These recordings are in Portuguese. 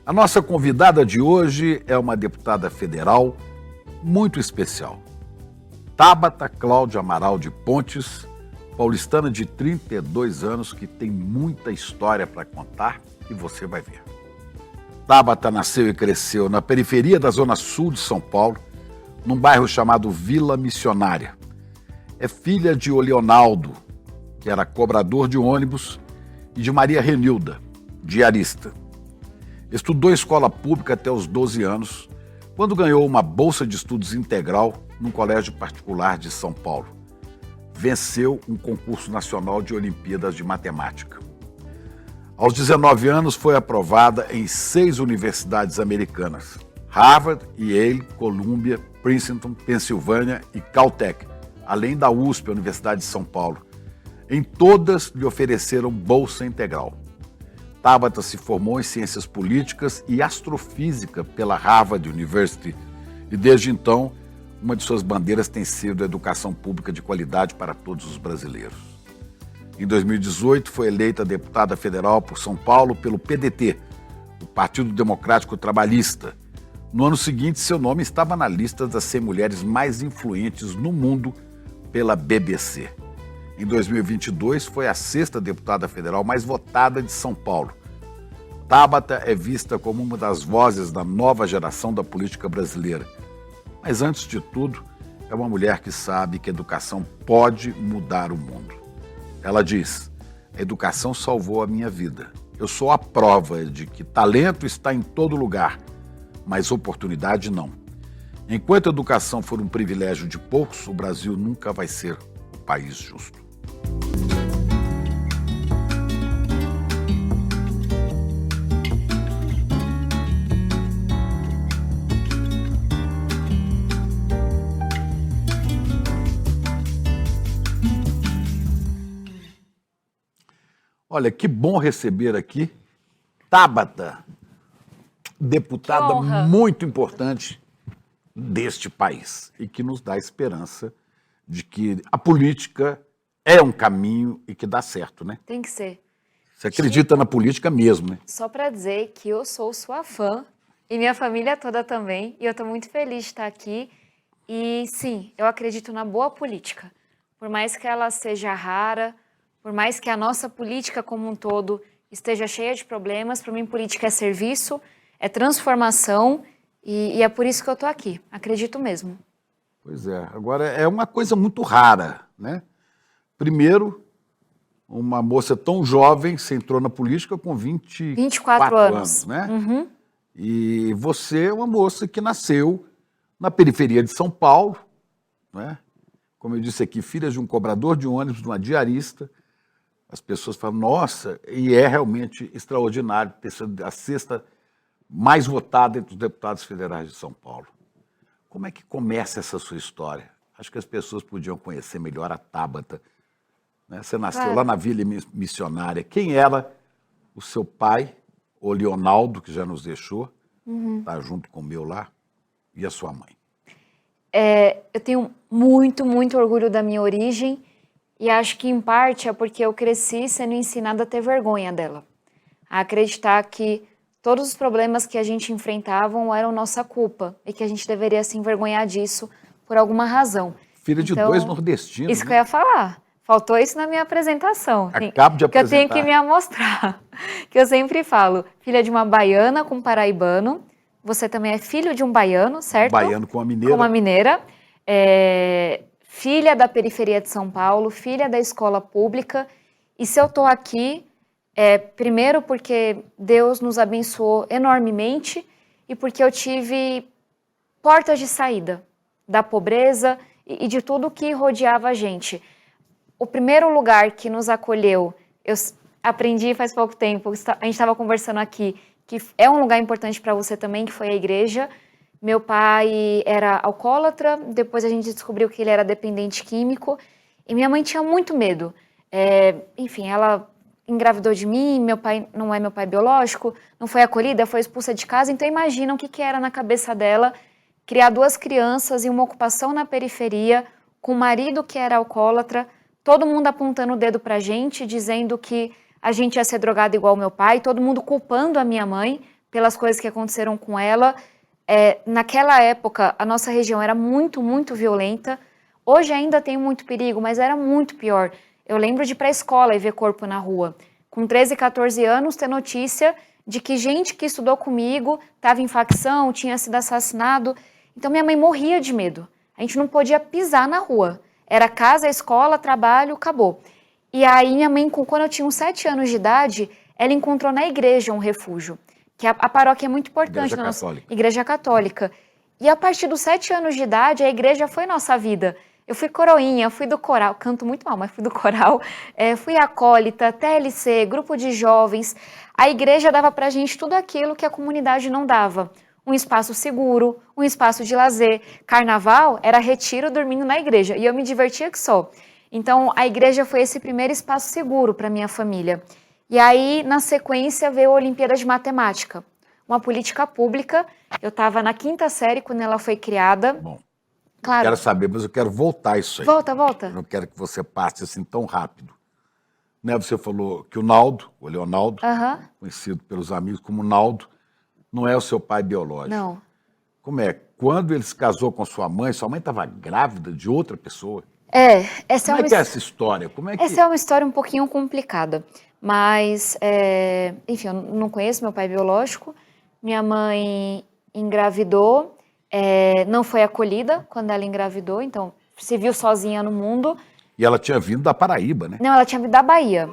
A nossa convidada de hoje é uma deputada federal muito especial. Tabata Cláudia Amaral de Pontes, paulistana de 32 anos que tem muita história para contar e você vai ver. Tabata nasceu e cresceu na periferia da Zona Sul de São Paulo, num bairro chamado Vila Missionária. É filha de Leonaldo, que era cobrador de ônibus, e de Maria Renilda, diarista. Estudou escola pública até os 12 anos, quando ganhou uma bolsa de estudos integral num colégio particular de São Paulo. Venceu um concurso nacional de Olimpíadas de Matemática. Aos 19 anos foi aprovada em 6 universidades americanas: Harvard, Yale, Columbia, Princeton, Pensilvânia e Caltech, além da USP, a Universidade de São Paulo. Em todas lhe ofereceram bolsa integral. Tabata se formou em Ciências Políticas e Astrofísica pela Harvard University e, desde então, uma de suas bandeiras tem sido a educação pública de qualidade para todos os brasileiros. Em 2018, foi eleita deputada federal por São Paulo pelo PDT, o Partido Democrático Trabalhista. No ano seguinte, seu nome estava na lista das 100 mulheres mais influentes no mundo pela BBC. Em 2022, foi a 6ª deputada federal mais votada de São Paulo. Tabata é vista como uma das vozes da nova geração da política brasileira. Mas, antes de tudo, é uma mulher que sabe que a educação pode mudar o mundo. Ela diz: a educação salvou a minha vida. Eu sou a prova de que talento está em todo lugar, mas oportunidade não. Enquanto a educação for um privilégio de poucos, o Brasil nunca vai ser um país justo. Olha, que bom receber aqui Tabata, deputada muito importante deste país e que nos dá esperança de que a política é um caminho e que dá certo, né? Tem que ser. Você acredita na política mesmo, né? Só para dizer que eu sou sua fã e minha família toda também, e eu estou muito feliz de estar aqui. E sim, eu acredito na boa política. Por mais que ela seja rara, por mais que a nossa política como um todo esteja cheia de problemas, para mim política é serviço, é transformação e é por isso que eu estou aqui. Acredito mesmo. Pois é. Agora, é uma coisa muito rara, né? Primeiro, uma moça tão jovem, você entrou na política com 24 anos, né? Uhum. E você é uma moça que nasceu na periferia de São Paulo, né? Como eu disse aqui, filha de um cobrador de ônibus, de uma diarista. As pessoas falam, nossa, e é realmente extraordinário ter sido a 6ª mais votada entre os deputados federais de São Paulo. Como é que começa essa sua história? Acho que as pessoas podiam conhecer melhor a Tabata, né? Você nasceu lá na Vila Missionária. Quem era o seu pai, o Leonaldo, que já nos deixou, tá junto com o meu lá, e a sua mãe? Eu tenho muito, muito orgulho da minha origem e acho que em parte é porque eu cresci sendo ensinada a ter vergonha dela. A acreditar que todos os problemas que a gente enfrentava eram nossa culpa e que a gente deveria se envergonhar disso por alguma razão. Filha de 2 nordestinos. Isso que eu ia falar. Faltou isso na minha apresentação. Acabo de apresentar. Que eu tenho que me amostrar. Que eu sempre falo, filha de uma baiana com paraibano. Você também é filho de um baiano, certo? Baiano com uma mineira. Com uma mineira. Filha da periferia de São Paulo, filha da escola pública. E se eu estou aqui, primeiro porque Deus nos abençoou enormemente e porque eu tive portas de saída da pobreza e de tudo que rodeava a gente. O primeiro lugar que nos acolheu, eu aprendi faz pouco tempo, a gente estava conversando aqui, que é um lugar importante para você também, que foi a igreja. Meu pai era alcoólatra, depois a gente descobriu que ele era dependente químico, e minha mãe tinha muito medo. Enfim, ela engravidou de mim, meu pai não é meu pai biológico, não foi acolhida, foi expulsa de casa, então imagina o que era na cabeça dela criar 2 crianças e uma ocupação na periferia, com um marido que era alcoólatra, todo mundo apontando o dedo pra gente, dizendo que a gente ia ser drogado igual meu pai, todo mundo culpando a minha mãe pelas coisas que aconteceram com ela. Naquela época, a nossa região era muito, muito violenta. Hoje ainda tem muito perigo, mas era muito pior. Eu lembro de ir para a escola e ver corpo na rua. Com 13, 14 anos, ter notícia de que gente que estudou comigo estava em facção, tinha sido assassinado. Então minha mãe morria de medo. A gente não podia pisar na rua. Era casa, escola, trabalho, acabou. E aí minha mãe, quando eu tinha uns 7 anos de idade, ela encontrou na igreja um refúgio. Que a paróquia é muito importante. Igreja Católica. Igreja Católica. E a partir dos 7 anos de idade, a igreja foi nossa vida. Eu fui coroinha, fui do coral, canto muito mal, mas fui do coral, fui acólita, TLC, grupo de jovens. A igreja dava pra gente tudo aquilo que a comunidade não dava. Um espaço seguro, um espaço de lazer. Carnaval era retiro dormindo na igreja, e eu me divertia que só. Então, a igreja foi esse primeiro espaço seguro para minha família. E aí, na sequência, veio a Olimpíada de Matemática, uma política pública. Eu estava na 5ª série quando ela foi criada. Bom. Claro. Quero saber, mas eu quero voltar a isso aí. Volta. Eu não quero que você passe assim tão rápido. Né? Você falou que o Naldo, o Leonaldo, conhecido pelos amigos como Naldo, não é o seu pai biológico. Não. Como é? Quando ele se casou com sua mãe estava grávida de outra pessoa? Essa Como é que é essa história? Como é que... Essa é uma história um pouquinho complicada. Mas, enfim, eu não conheço meu pai biológico. Minha mãe engravidou. Não foi acolhida quando ela engravidou, então se viu sozinha no mundo. E ela tinha vindo da Paraíba, né? Não, ela tinha vindo da Bahia.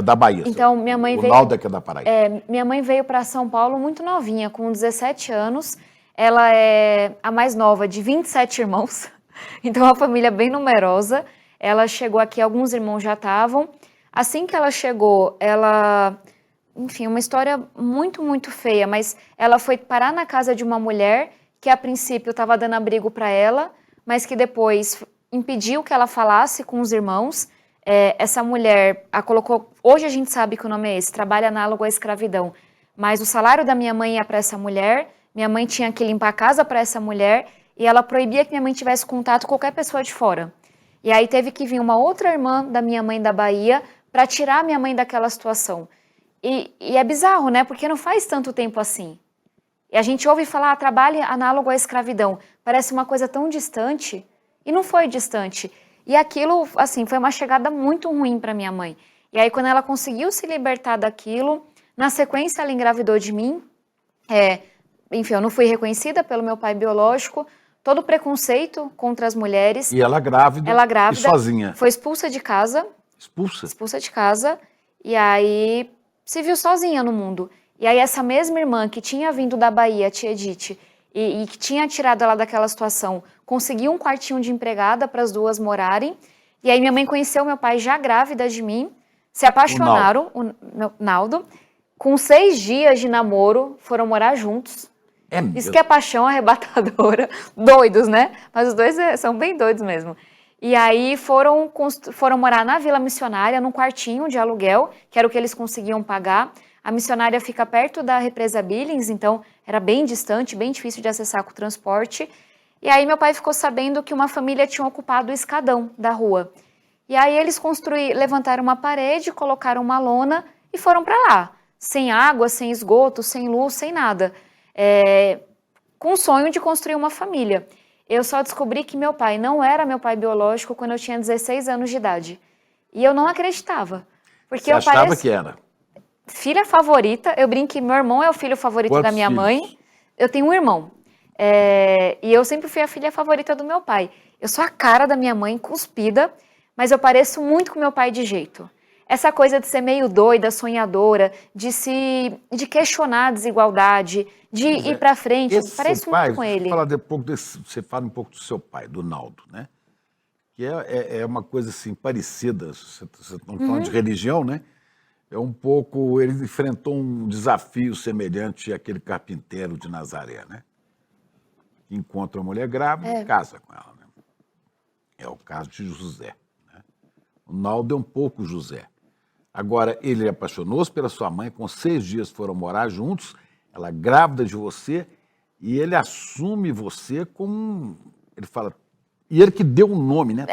Da Bahia. Então, minha mãe veio... O Naldo é que é da Paraíba. Minha mãe veio para São Paulo muito novinha, com 17 anos. Ela é a mais nova de 27 irmãos, então uma família bem numerosa. Ela chegou aqui, alguns irmãos já estavam. Assim que ela chegou, enfim, uma história muito, muito feia, mas ela foi parar na casa de uma mulher que a princípio estava dando abrigo para ela, mas que depois impediu que ela falasse com os irmãos. Essa mulher a colocou, hoje a gente sabe que o nome é esse, trabalho análogo à escravidão, mas o salário da minha mãe ia para essa mulher, minha mãe tinha que limpar a casa para essa mulher, e ela proibia que minha mãe tivesse contato com qualquer pessoa de fora. E aí teve que vir uma outra irmã da minha mãe da Bahia para tirar minha mãe daquela situação. E é bizarro, né? Porque não faz tanto tempo assim. E a gente ouve falar, trabalho análogo à escravidão. Parece uma coisa tão distante. E não foi distante. E aquilo, assim, foi uma chegada muito ruim para minha mãe. E aí, quando ela conseguiu se libertar daquilo, na sequência ela engravidou de mim. Enfim, eu não fui reconhecida pelo meu pai biológico. Todo preconceito contra as mulheres. E ela grávida e sozinha. Foi expulsa de casa. Expulsa? Expulsa de casa. E aí se viu sozinha no mundo. E aí essa mesma irmã que tinha vindo da Bahia, a tia Edith, e que tinha tirado ela daquela situação, conseguiu um quartinho de empregada para as duas morarem. E aí minha mãe conheceu meu pai já grávida de mim, se apaixonaram, o Naldo. Com 6 dias de namoro, foram morar juntos. Isso que é paixão arrebatadora. Doidos, né? Mas os dois são bem doidos mesmo. E aí foram morar na Vila Missionária, num quartinho de aluguel, que era o que eles conseguiam pagar. A missionária fica perto da represa Billings, então era bem distante, bem difícil de acessar com o transporte. E aí meu pai ficou sabendo que uma família tinha ocupado o escadão da rua. E aí eles levantaram uma parede, colocaram uma lona e foram para lá. Sem água, sem esgoto, sem luz, sem nada. Com o sonho de construir uma família. Eu só descobri que meu pai não era meu pai biológico quando eu tinha 16 anos de idade. E eu não acreditava. Porque Você achava que era? Filha favorita, eu brinco que meu irmão é o filho favorito Quantos da minha filhos? mãe. Eu tenho um irmão. E eu sempre fui a filha favorita do meu pai. Eu sou a cara da minha mãe, cuspida, mas eu pareço muito com meu pai de jeito. Essa coisa de ser meio doida, sonhadora, de questionar a desigualdade, de ir pra frente, parece muito com ele. Você fala um pouco do seu pai, do Naldo, né? Que é uma coisa assim parecida, você está falando de religião, né? É um pouco, ele enfrentou um desafio semelhante àquele carpinteiro de Nazaré, né? Encontra uma mulher grávida e casa com ela, né? É o caso de José, né? O Naldo é um pouco José. Agora, ele apaixonou-se pela sua mãe, com 6 dias foram morar juntos, ela grávida de você, e ele assume você como, ele fala, e ele que deu um nome, né?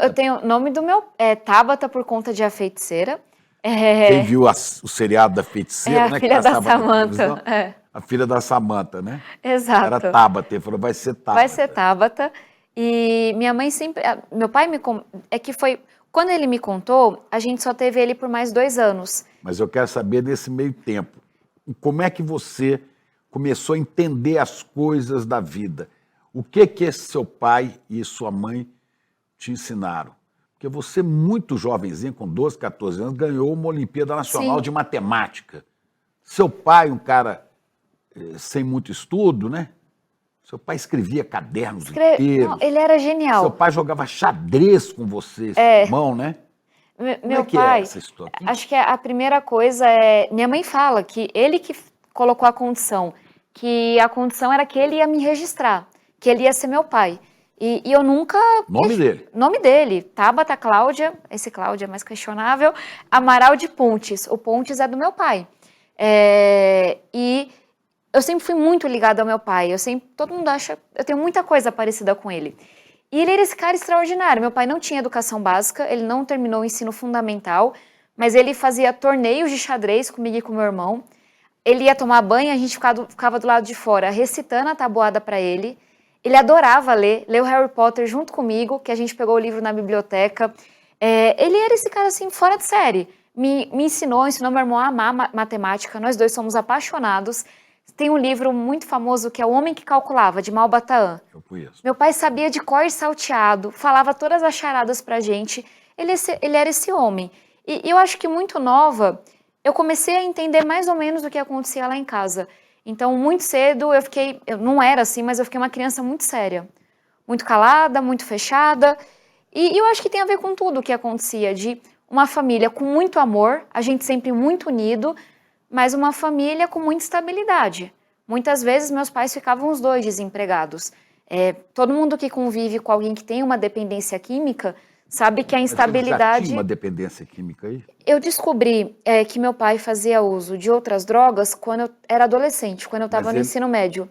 Eu tenho o nome do meu, Tabata por conta de A Feiticeira. Quem viu o seriado da feiticeira, a né? filha que da passava na Samantha. televisão? A filha da Samantha, né? Exato. Era Tabata, ele falou, vai ser Tabata. Vai ser Tabata. E minha mãe sempre... Meu pai é que foi... Quando ele me contou, a gente só teve ele por mais 2 anos. Mas eu quero saber nesse meio tempo, como é que você começou a entender as coisas da vida? O que esse seu pai e sua mãe te ensinaram? Porque você, muito jovenzinho, com 12, 14 anos, ganhou uma Olimpíada Nacional Sim. de Matemática. Seu pai, um cara sem muito estudo, né? Seu pai escrevia cadernos inteiros. Não, ele era genial. Seu pai jogava xadrez com você, seu irmão, né? Meu que pai, é essa história? acho que a primeira coisa é... Minha mãe fala que ele que colocou a condição, que a condição era que ele ia me registrar, que ele ia ser meu pai. E eu nunca... Nome dele? Nome dele, Tabata Cláudia, esse Cláudia é mais questionável, Amaral de Pontes. O Pontes é do meu pai. E eu sempre fui muito ligada ao meu pai. Todo mundo acha... Eu tenho muita coisa parecida com ele. E ele era esse cara extraordinário. Meu pai não tinha educação básica, ele não terminou o ensino fundamental, mas ele fazia torneios de xadrez comigo e com meu irmão. Ele ia tomar banho, a gente ficava do lado de fora recitando a tabuada para ele. Ele adorava ler o Harry Potter junto comigo, que a gente pegou o livro na biblioteca. Ele era esse cara assim, fora de série. Me ensinou meu irmão a amar matemática, nós dois somos apaixonados. Tem um livro muito famoso que é O Homem que Calculava, de Malbataan. Eu conheço. Meu pai sabia de cor e salteado, falava todas as charadas pra gente. Ele era esse homem. E eu acho que muito nova, eu comecei a entender mais ou menos o que acontecia lá em casa. Então, muito cedo, eu não era assim, mas eu fiquei uma criança muito séria. Muito calada, muito fechada. E eu acho que tem a ver com tudo o que acontecia, de uma família com muito amor, a gente sempre muito unido, mas uma família com muita estabilidade. Muitas vezes meus pais ficavam os dois desempregados. Todo mundo que convive com alguém que tem uma dependência química sabe que a instabilidade... Mas você já tinha uma dependência química aí? Eu descobri que meu pai fazia uso de outras drogas quando eu era adolescente, quando eu estava no ensino médio.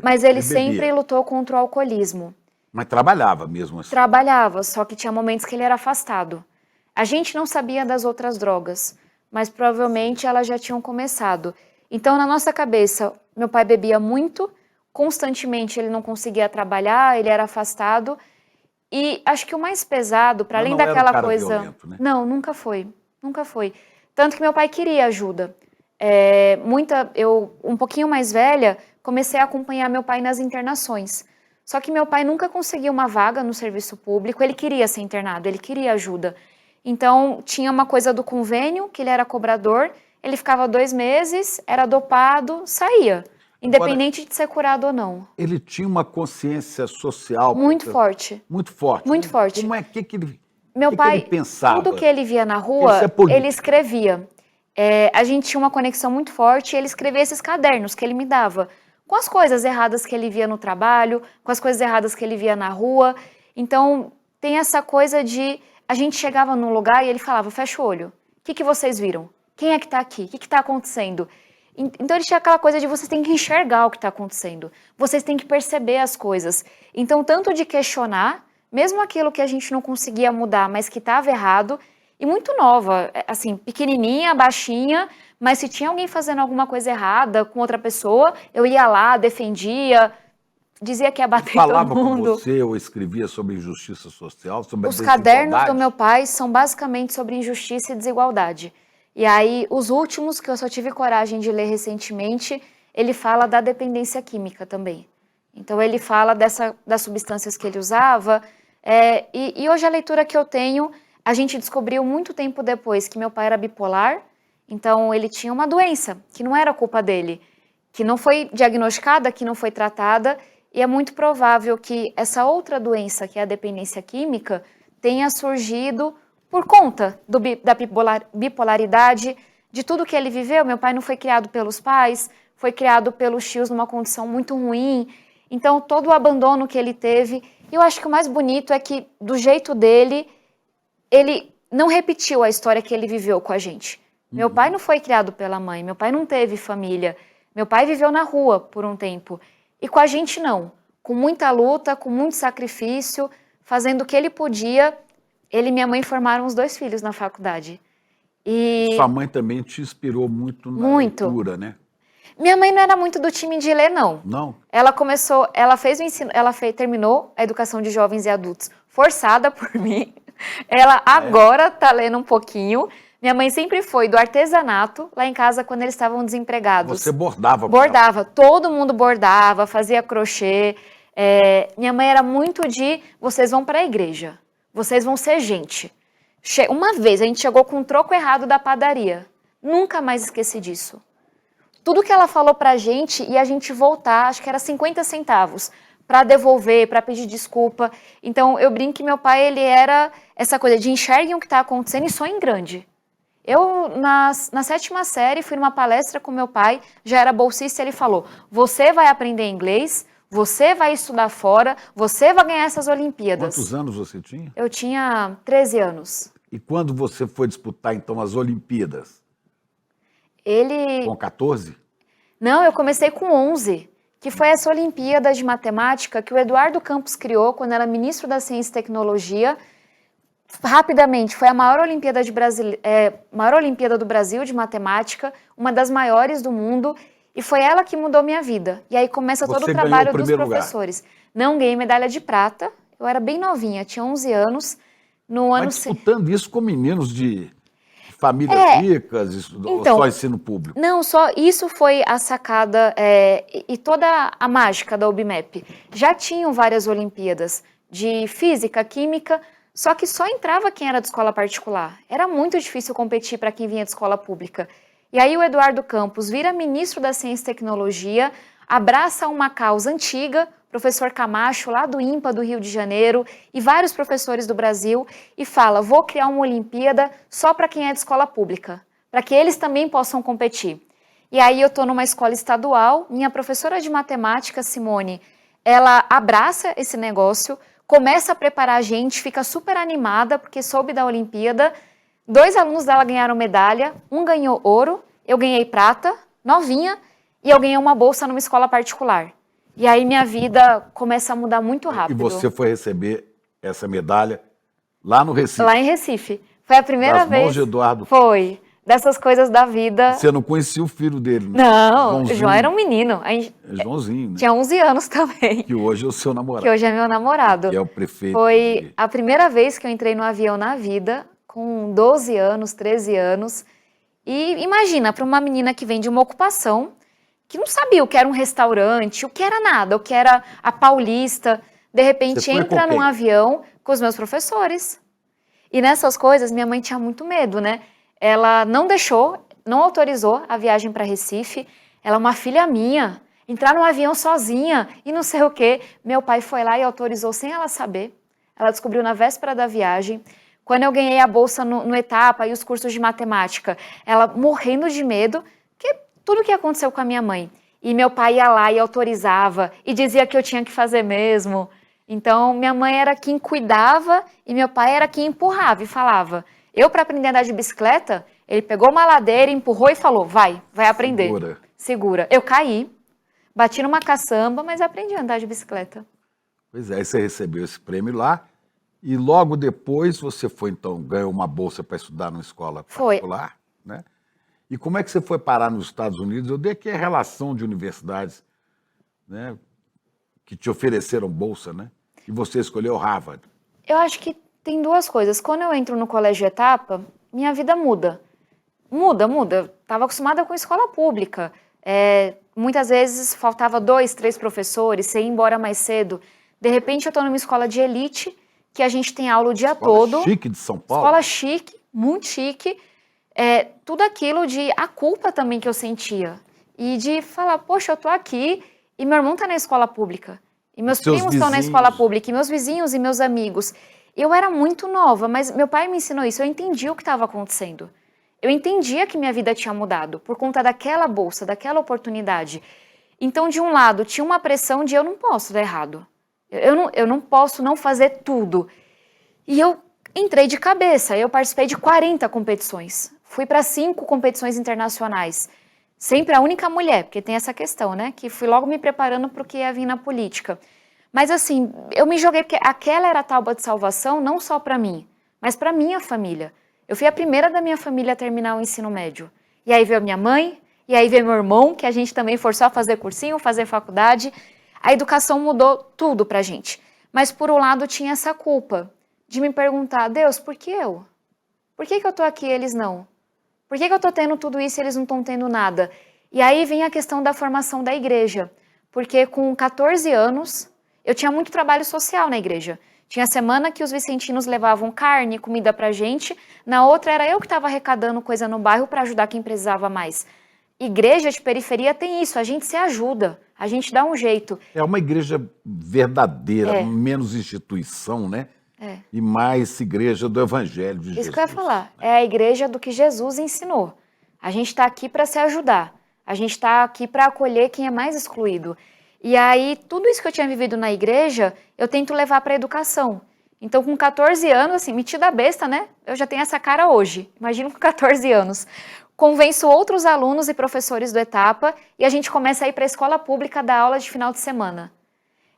Mas ele sempre lutou contra o alcoolismo. Mas trabalhava mesmo assim? Trabalhava, só que tinha momentos que ele era afastado. A gente não sabia das outras drogas, mas provavelmente elas já tinham começado. Então, na nossa cabeça, meu pai bebia muito, constantemente ele não conseguia trabalhar, ele era afastado. E acho que o mais pesado, para além daquela era um coisa... cara violento, né? Não, nunca foi. Nunca foi. Tanto que meu pai queria ajuda. Eu, um pouquinho mais velha, comecei a acompanhar meu pai nas internações. Só que meu pai nunca conseguiu uma vaga no serviço público, ele queria ser internado, ele queria ajuda. Então, tinha uma coisa do convênio, que ele era cobrador, ele ficava 2 meses, era dopado, saía. Independente de ser curado ou não. Ele tinha uma consciência social... Muito forte. Muito forte. Muito forte. Como é que ele... Meu pai, que ele pensava? tudo que ele via na rua, ele escrevia. A gente tinha uma conexão muito forte e ele escrevia esses cadernos que ele me dava. Com as coisas erradas que ele via no trabalho, com as coisas erradas que ele via na rua. Então, tem essa coisa de... A gente chegava num lugar e ele falava, fecha o olho. O que vocês viram? Quem é que está aqui? O que está acontecendo? Então ele tinha aquela coisa de vocês têm que enxergar o que está acontecendo. Vocês têm que perceber as coisas. Então, tanto de questionar, mesmo aquilo que a gente não conseguia mudar, mas que estava errado, e muito nova, assim, pequenininha, baixinha, mas se tinha alguém fazendo alguma coisa errada com outra pessoa, eu ia lá, defendia, dizia que ia bater em todo mundo. Falava com você ou escrevia sobre injustiça social, sobre a Os desigualdade? cadernos do meu pai são basicamente sobre injustiça e desigualdade. E aí, os últimos, que eu só tive coragem de ler recentemente, ele fala da dependência química também. Então, ele fala das substâncias que ele usava. E hoje a leitura que eu tenho, a gente descobriu muito tempo depois que meu pai era bipolar. Então, ele tinha uma doença, que não era culpa dele, que não foi diagnosticada, que não foi tratada. E é muito provável que essa outra doença, que é a dependência química, tenha surgido por conta da bipolaridade, de tudo que ele viveu. Meu pai não foi criado pelos pais, foi criado pelos tios numa condição muito ruim. Então, todo o abandono que ele teve. E eu acho que o mais bonito é que, do jeito dele, ele não repetiu a história que ele viveu com a gente. Meu pai não foi criado pela mãe, meu pai não teve família. Meu pai viveu na rua por um tempo. E com a gente não. Com muita luta, com muito sacrifício, fazendo o que ele podia. Ele e minha mãe formaram os 2 filhos na faculdade. E Sua mãe também te inspirou muito na muito. leitura, né? Minha mãe não era muito do time de ler, não. Não? Ela fez o ensino, terminou a educação de jovens e adultos forçada por mim. Ela agora tá lendo um pouquinho. Minha mãe sempre foi do artesanato lá em casa quando eles estavam desempregados. Você bordava com ela? Bordava, todo mundo bordava, fazia crochê. Minha mãe era muito de, vocês vão para a igreja, vocês vão ser gente. Uma vez a gente chegou com um troco errado da padaria. Nunca mais esqueci disso. Tudo que ela falou pra gente e a gente voltar, acho que era 50 centavos, para devolver, para pedir desculpa. Então eu brinco que meu pai, ele era essa coisa de enxerguem o que está acontecendo e sonhem grande. Eu, na 7ª série, fui numa palestra com meu pai, já era bolsista, e ele falou, você vai aprender inglês, você vai estudar fora, você vai ganhar essas Olimpíadas. Quantos anos você tinha? Eu tinha 13 anos. E quando você foi disputar, então, as Olimpíadas? Ele... Com 14? Não, eu comecei com 11, que foi essa Olimpíada de Matemática que o Eduardo Campos criou quando era ministro da Ciência e Tecnologia. Rapidamente, foi a maior Olimpíada, maior Olimpíada do Brasil de Matemática, uma das maiores do mundo, e foi ela que mudou minha vida. E aí começa todo o trabalho dos professores. Não ganhei medalha de prata, eu era bem novinha, tinha 11 anos. Mas disputando isso com meninos de famílias ricas, então, só ensino público? Não, só isso foi a sacada e toda a mágica da UBMEP. Já tinham várias Olimpíadas de física, química, só que só entrava quem era de escola particular. Era muito difícil competir para quem vinha de escola pública. E aí o Eduardo Campos vira ministro da Ciência e Tecnologia, abraça uma causa antiga, professor Camacho, lá do IMPA do Rio de Janeiro, e vários professores do Brasil, e fala, vou criar uma Olimpíada só para quem é de escola pública, para que eles também possam competir. E aí eu estou numa escola estadual, minha professora de matemática, Simone, ela abraça esse negócio, começa a preparar a gente, fica super animada, porque soube da Olimpíada. 2 alunos dela ganharam medalha, um ganhou ouro, eu ganhei prata, novinha, e eu ganhei uma bolsa numa escola particular. E aí minha vida começa a mudar muito rápido. E você foi receber essa medalha lá no Recife? Lá em Recife. Foi a primeira vez. Mãos de Eduardo. Foi. Dessas coisas da vida. Você não conhecia o filho dele, né? Não, o João era um menino. Joãozinho, né? Tinha 11 anos também. Que hoje é o seu namorado. Que hoje é meu namorado. Que é o prefeito. Foi a primeira vez que eu entrei no avião na vida, com 12 anos, 13 anos. E imagina, para uma menina que vem de uma ocupação, que não sabia o que era um restaurante, o que era nada, o que era a Paulista, de repente entra num avião com os meus professores. E nessas coisas, minha mãe tinha muito medo, né? Ela não deixou, não autorizou a viagem para Recife. Ela é uma filha minha, entrar num avião sozinha e não sei o quê. Meu pai foi lá e autorizou sem ela saber. Ela descobriu na véspera da viagem. Quando eu ganhei a bolsa no Etapa e os cursos de matemática, ela morrendo de medo, que tudo o que aconteceu com a minha mãe. E meu pai ia lá e autorizava, e dizia que eu tinha que fazer mesmo. Então, minha mãe era quem cuidava e meu pai era quem empurrava e falava. Eu, para aprender a andar de bicicleta, ele pegou uma ladeira, empurrou e falou, vai aprender. Segura. Eu caí, bati numa caçamba, mas aprendi a andar de bicicleta. Pois é, aí você recebeu esse prêmio lá, e logo depois você foi, então, ganhou uma bolsa para estudar numa escola particular, né? E como é que você foi parar nos Estados Unidos? Eu dei aqui a relação de universidades, né, que te ofereceram bolsa, né? E você escolheu Harvard. Eu acho que tem 2 coisas. Quando eu entro no colégio Etapa, minha vida muda. Muda. Eu estava acostumada com escola pública. Muitas vezes faltava 2, 3 professores, você ia embora mais cedo. De repente eu estou numa escola de elite, que a gente tem aula o dia todo. Escola chique de São Paulo. Escola chique, muito chique. Tudo aquilo de a culpa também que eu sentia. E de falar, poxa, eu tô aqui e meu irmão tá na escola pública. E meus primos estão na escola pública, e meus vizinhos e meus amigos. Eu era muito nova, mas meu pai me ensinou isso, eu entendi o que estava acontecendo. Eu entendia que minha vida tinha mudado por conta daquela bolsa, daquela oportunidade. Então, de um lado, tinha uma pressão de eu não posso dar errado. Eu não posso não fazer tudo. E eu entrei de cabeça, eu participei de 40 competições. Fui para 5 competições internacionais. Sempre a única mulher, porque tem essa questão, né? Que fui logo me preparando para o que ia vir na política. Mas assim, eu me joguei porque aquela era a tábua de salvação, não só para mim, mas para minha família. Eu fui a primeira da minha família a terminar o ensino médio. E aí veio a minha mãe, e aí veio meu irmão, que a gente também forçou a fazer cursinho, fazer faculdade. A educação mudou tudo pra gente. Mas por um lado tinha essa culpa de me perguntar, Deus, por que eu? Por que eu tô aqui e eles não? Por que eu tô tendo tudo isso e eles não estão tendo nada? E aí vem a questão da formação da igreja. Porque com 14 anos, eu tinha muito trabalho social na igreja. Tinha semana que os vicentinos levavam carne, comida pra gente. Na outra era eu que estava arrecadando coisa no bairro para ajudar quem precisava mais. Igreja de periferia tem isso, a gente se ajuda, a gente dá um jeito. É uma igreja verdadeira, É. menos instituição, né? É. E mais igreja do Evangelho de Jesus. Isso que eu ia falar, é a igreja do que Jesus ensinou. A gente está aqui para se ajudar, a gente está aqui para acolher quem é mais excluído. E aí, tudo isso que eu tinha vivido na igreja, eu tento levar para a educação. Então, com 14 anos, assim, metida besta, né? Eu já tenho essa cara hoje, imagino com 14 anos. Convenço outros alunos e professores do Etapa e a gente começa a ir para a escola pública dar aula de final de semana.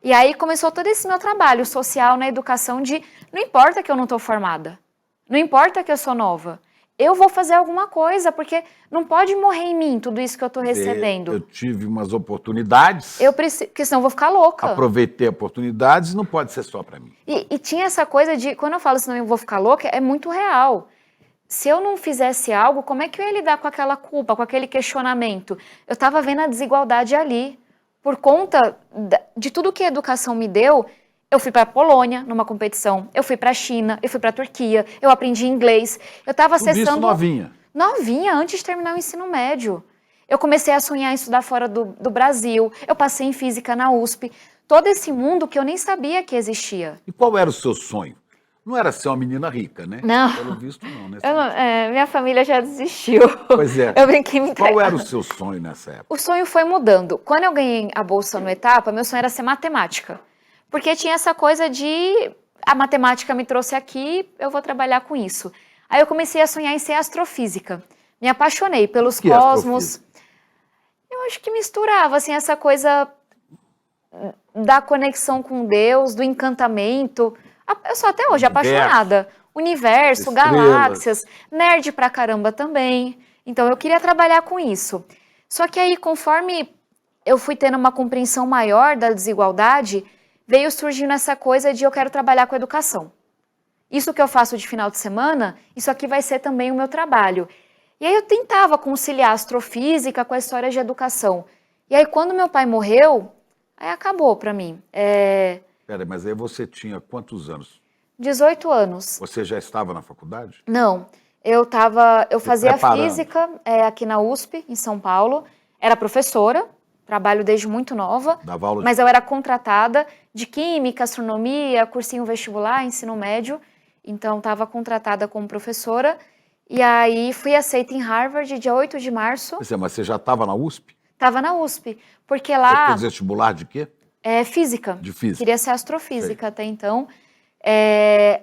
E aí começou todo esse meu trabalho social na educação de não importa que eu não estou formada, não importa que eu sou nova, eu vou fazer alguma coisa, porque não pode morrer em mim tudo isso que eu estou recebendo. Eu tive umas oportunidades, Eu preciso, porque senão eu vou ficar louca. aproveitei oportunidades, não pode ser só para mim. E tinha essa coisa de, quando eu falo senão eu vou ficar louca, é muito real. Se eu não fizesse algo, como é que eu ia lidar com aquela culpa, com aquele questionamento? Eu estava vendo a desigualdade ali. Por conta de tudo que a educação me deu, eu fui para a Polônia numa competição, eu fui para a China, eu fui para a Turquia, eu aprendi inglês. Eu estava acessando... Tudo isso novinha? Novinha, antes de terminar o ensino médio. Eu comecei a sonhar em estudar fora do Brasil, eu passei em física na USP. Todo esse mundo que eu nem sabia que existia. E qual era o seu sonho? Não era ser uma menina rica, né? Não. Pelo visto, não, né? Minha família já desistiu. Pois é. Eu brinquei me entregar. Qual era o seu sonho nessa época? O sonho foi mudando. Quando eu ganhei a bolsa no Etapa, meu sonho era ser matemática. Porque tinha essa coisa de a matemática me trouxe aqui, eu vou trabalhar com isso. Aí eu comecei a sonhar em ser astrofísica. Me apaixonei pelos cosmos. Eu acho que misturava assim essa coisa da conexão com Deus, do encantamento. Eu sou até hoje apaixonada. Universo, galáxias, nerd pra caramba também. Então eu queria trabalhar com isso. Só que aí, conforme eu fui tendo uma compreensão maior da desigualdade, veio surgindo essa coisa de eu quero trabalhar com educação. Isso que eu faço de final de semana, isso aqui vai ser também o meu trabalho. E aí eu tentava conciliar a astrofísica com a história de educação. E aí quando meu pai morreu, aí acabou pra mim. Pera, mas aí você tinha quantos anos? 18 anos. Você já estava na faculdade? Não, eu fazia física aqui na USP, em São Paulo, era professora, trabalho desde muito nova, mas eu era contratada de química, astronomia, cursinho vestibular, ensino médio, então estava contratada como professora, e aí fui aceita em Harvard, dia 8 de março. Mas você já estava na USP? Estava na USP, porque lá... Você fez vestibular de quê? Física. De física. Queria ser astrofísica até então.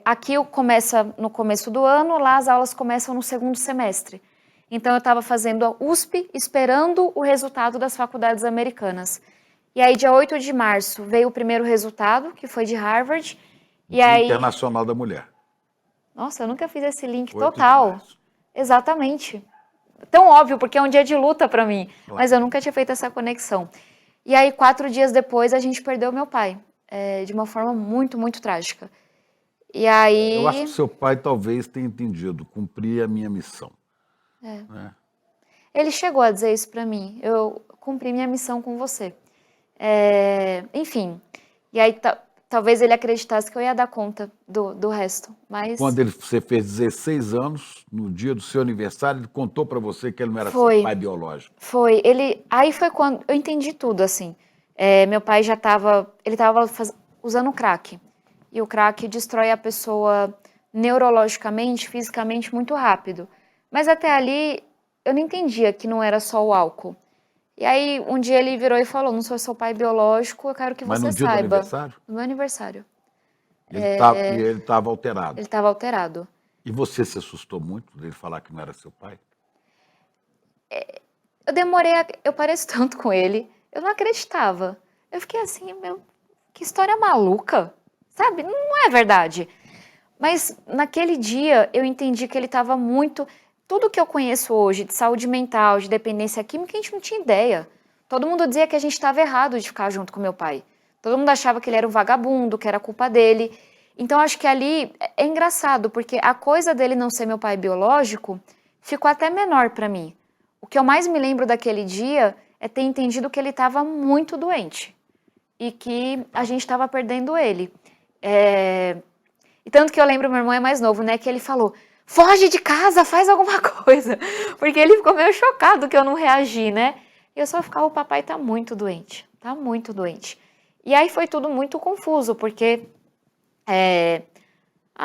Aqui começa no começo do ano, lá as aulas começam no segundo semestre. Então eu estava fazendo a USP, esperando o resultado das faculdades americanas. E aí, dia 8 de março, veio o primeiro resultado, que foi de Harvard. E aí... Internacional da Mulher. Nossa, eu nunca fiz esse link total. Exatamente. Tão óbvio, porque é um dia de luta para mim. Claro. Mas eu nunca tinha feito essa conexão. E aí, 4 dias depois, a gente perdeu meu pai. De uma forma muito, muito trágica. E aí... Eu acho que seu pai talvez tenha entendido, cumpri a minha missão. Né? Ele chegou a dizer isso para mim, eu cumpri minha missão com você. Enfim, e aí talvez ele acreditasse que eu ia dar conta do resto, mas... Quando você fez 16 anos, no dia do seu aniversário, ele contou para você que ele não era seu pai biológico. Foi, aí foi quando eu entendi tudo, assim. Meu pai já estava usando crack, e o crack destrói a pessoa neurologicamente, fisicamente, muito rápido. Mas até ali, eu não entendia que não era só o álcool. E aí, um dia ele virou e falou, não sou seu pai biológico, eu quero que você saiba. Mas no dia do aniversário? No meu aniversário. Ele estava alterado? Ele estava alterado. E você se assustou muito dele falar que não era seu pai? Eu pareço tanto com ele, eu não acreditava. Eu fiquei assim, que história maluca, sabe? Não é verdade. Mas naquele dia eu entendi que ele estava muito... Tudo que eu conheço hoje de saúde mental, de dependência química, a gente não tinha ideia. Todo mundo dizia que a gente estava errado de ficar junto com meu pai. Todo mundo achava que ele era um vagabundo, que era culpa dele. Então acho que ali é engraçado, porque a coisa dele não ser meu pai biológico ficou até menor para mim. O que eu mais me lembro daquele dia é ter entendido que ele estava muito doente e que a gente estava perdendo ele. E tanto que eu lembro, meu irmão é mais novo, né, que ele falou, foge de casa, faz alguma coisa, porque ele ficou meio chocado que eu não reagi, né? E eu só ficava, o papai tá muito doente, tá muito doente. E aí foi tudo muito confuso, porque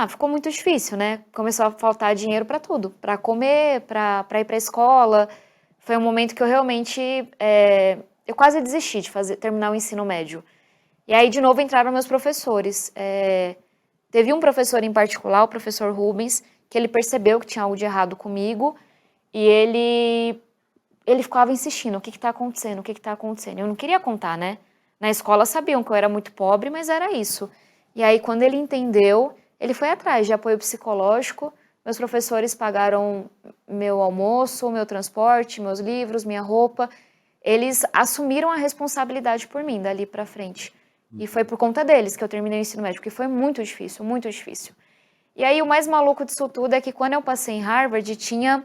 ficou muito difícil, né? Começou a faltar dinheiro para tudo, para comer, para ir para a escola. Foi um momento que eu realmente, eu quase desisti de terminar o ensino médio. E aí, de novo, entraram meus professores. Teve um professor em particular, o professor Rubens, que ele percebeu que tinha algo de errado comigo e ele ficava insistindo, o que está acontecendo, o que está acontecendo? Eu não queria contar, né? Na escola sabiam que eu era muito pobre, mas era isso. E aí, quando ele entendeu, ele foi atrás de apoio psicológico. Meus professores pagaram meu almoço, meu transporte, meus livros, minha roupa. Eles assumiram a responsabilidade por mim, dali para frente. E foi por conta deles que eu terminei o ensino médio, porque foi muito difícil, muito difícil. E aí, o mais maluco disso tudo é que quando eu passei em Harvard, tinha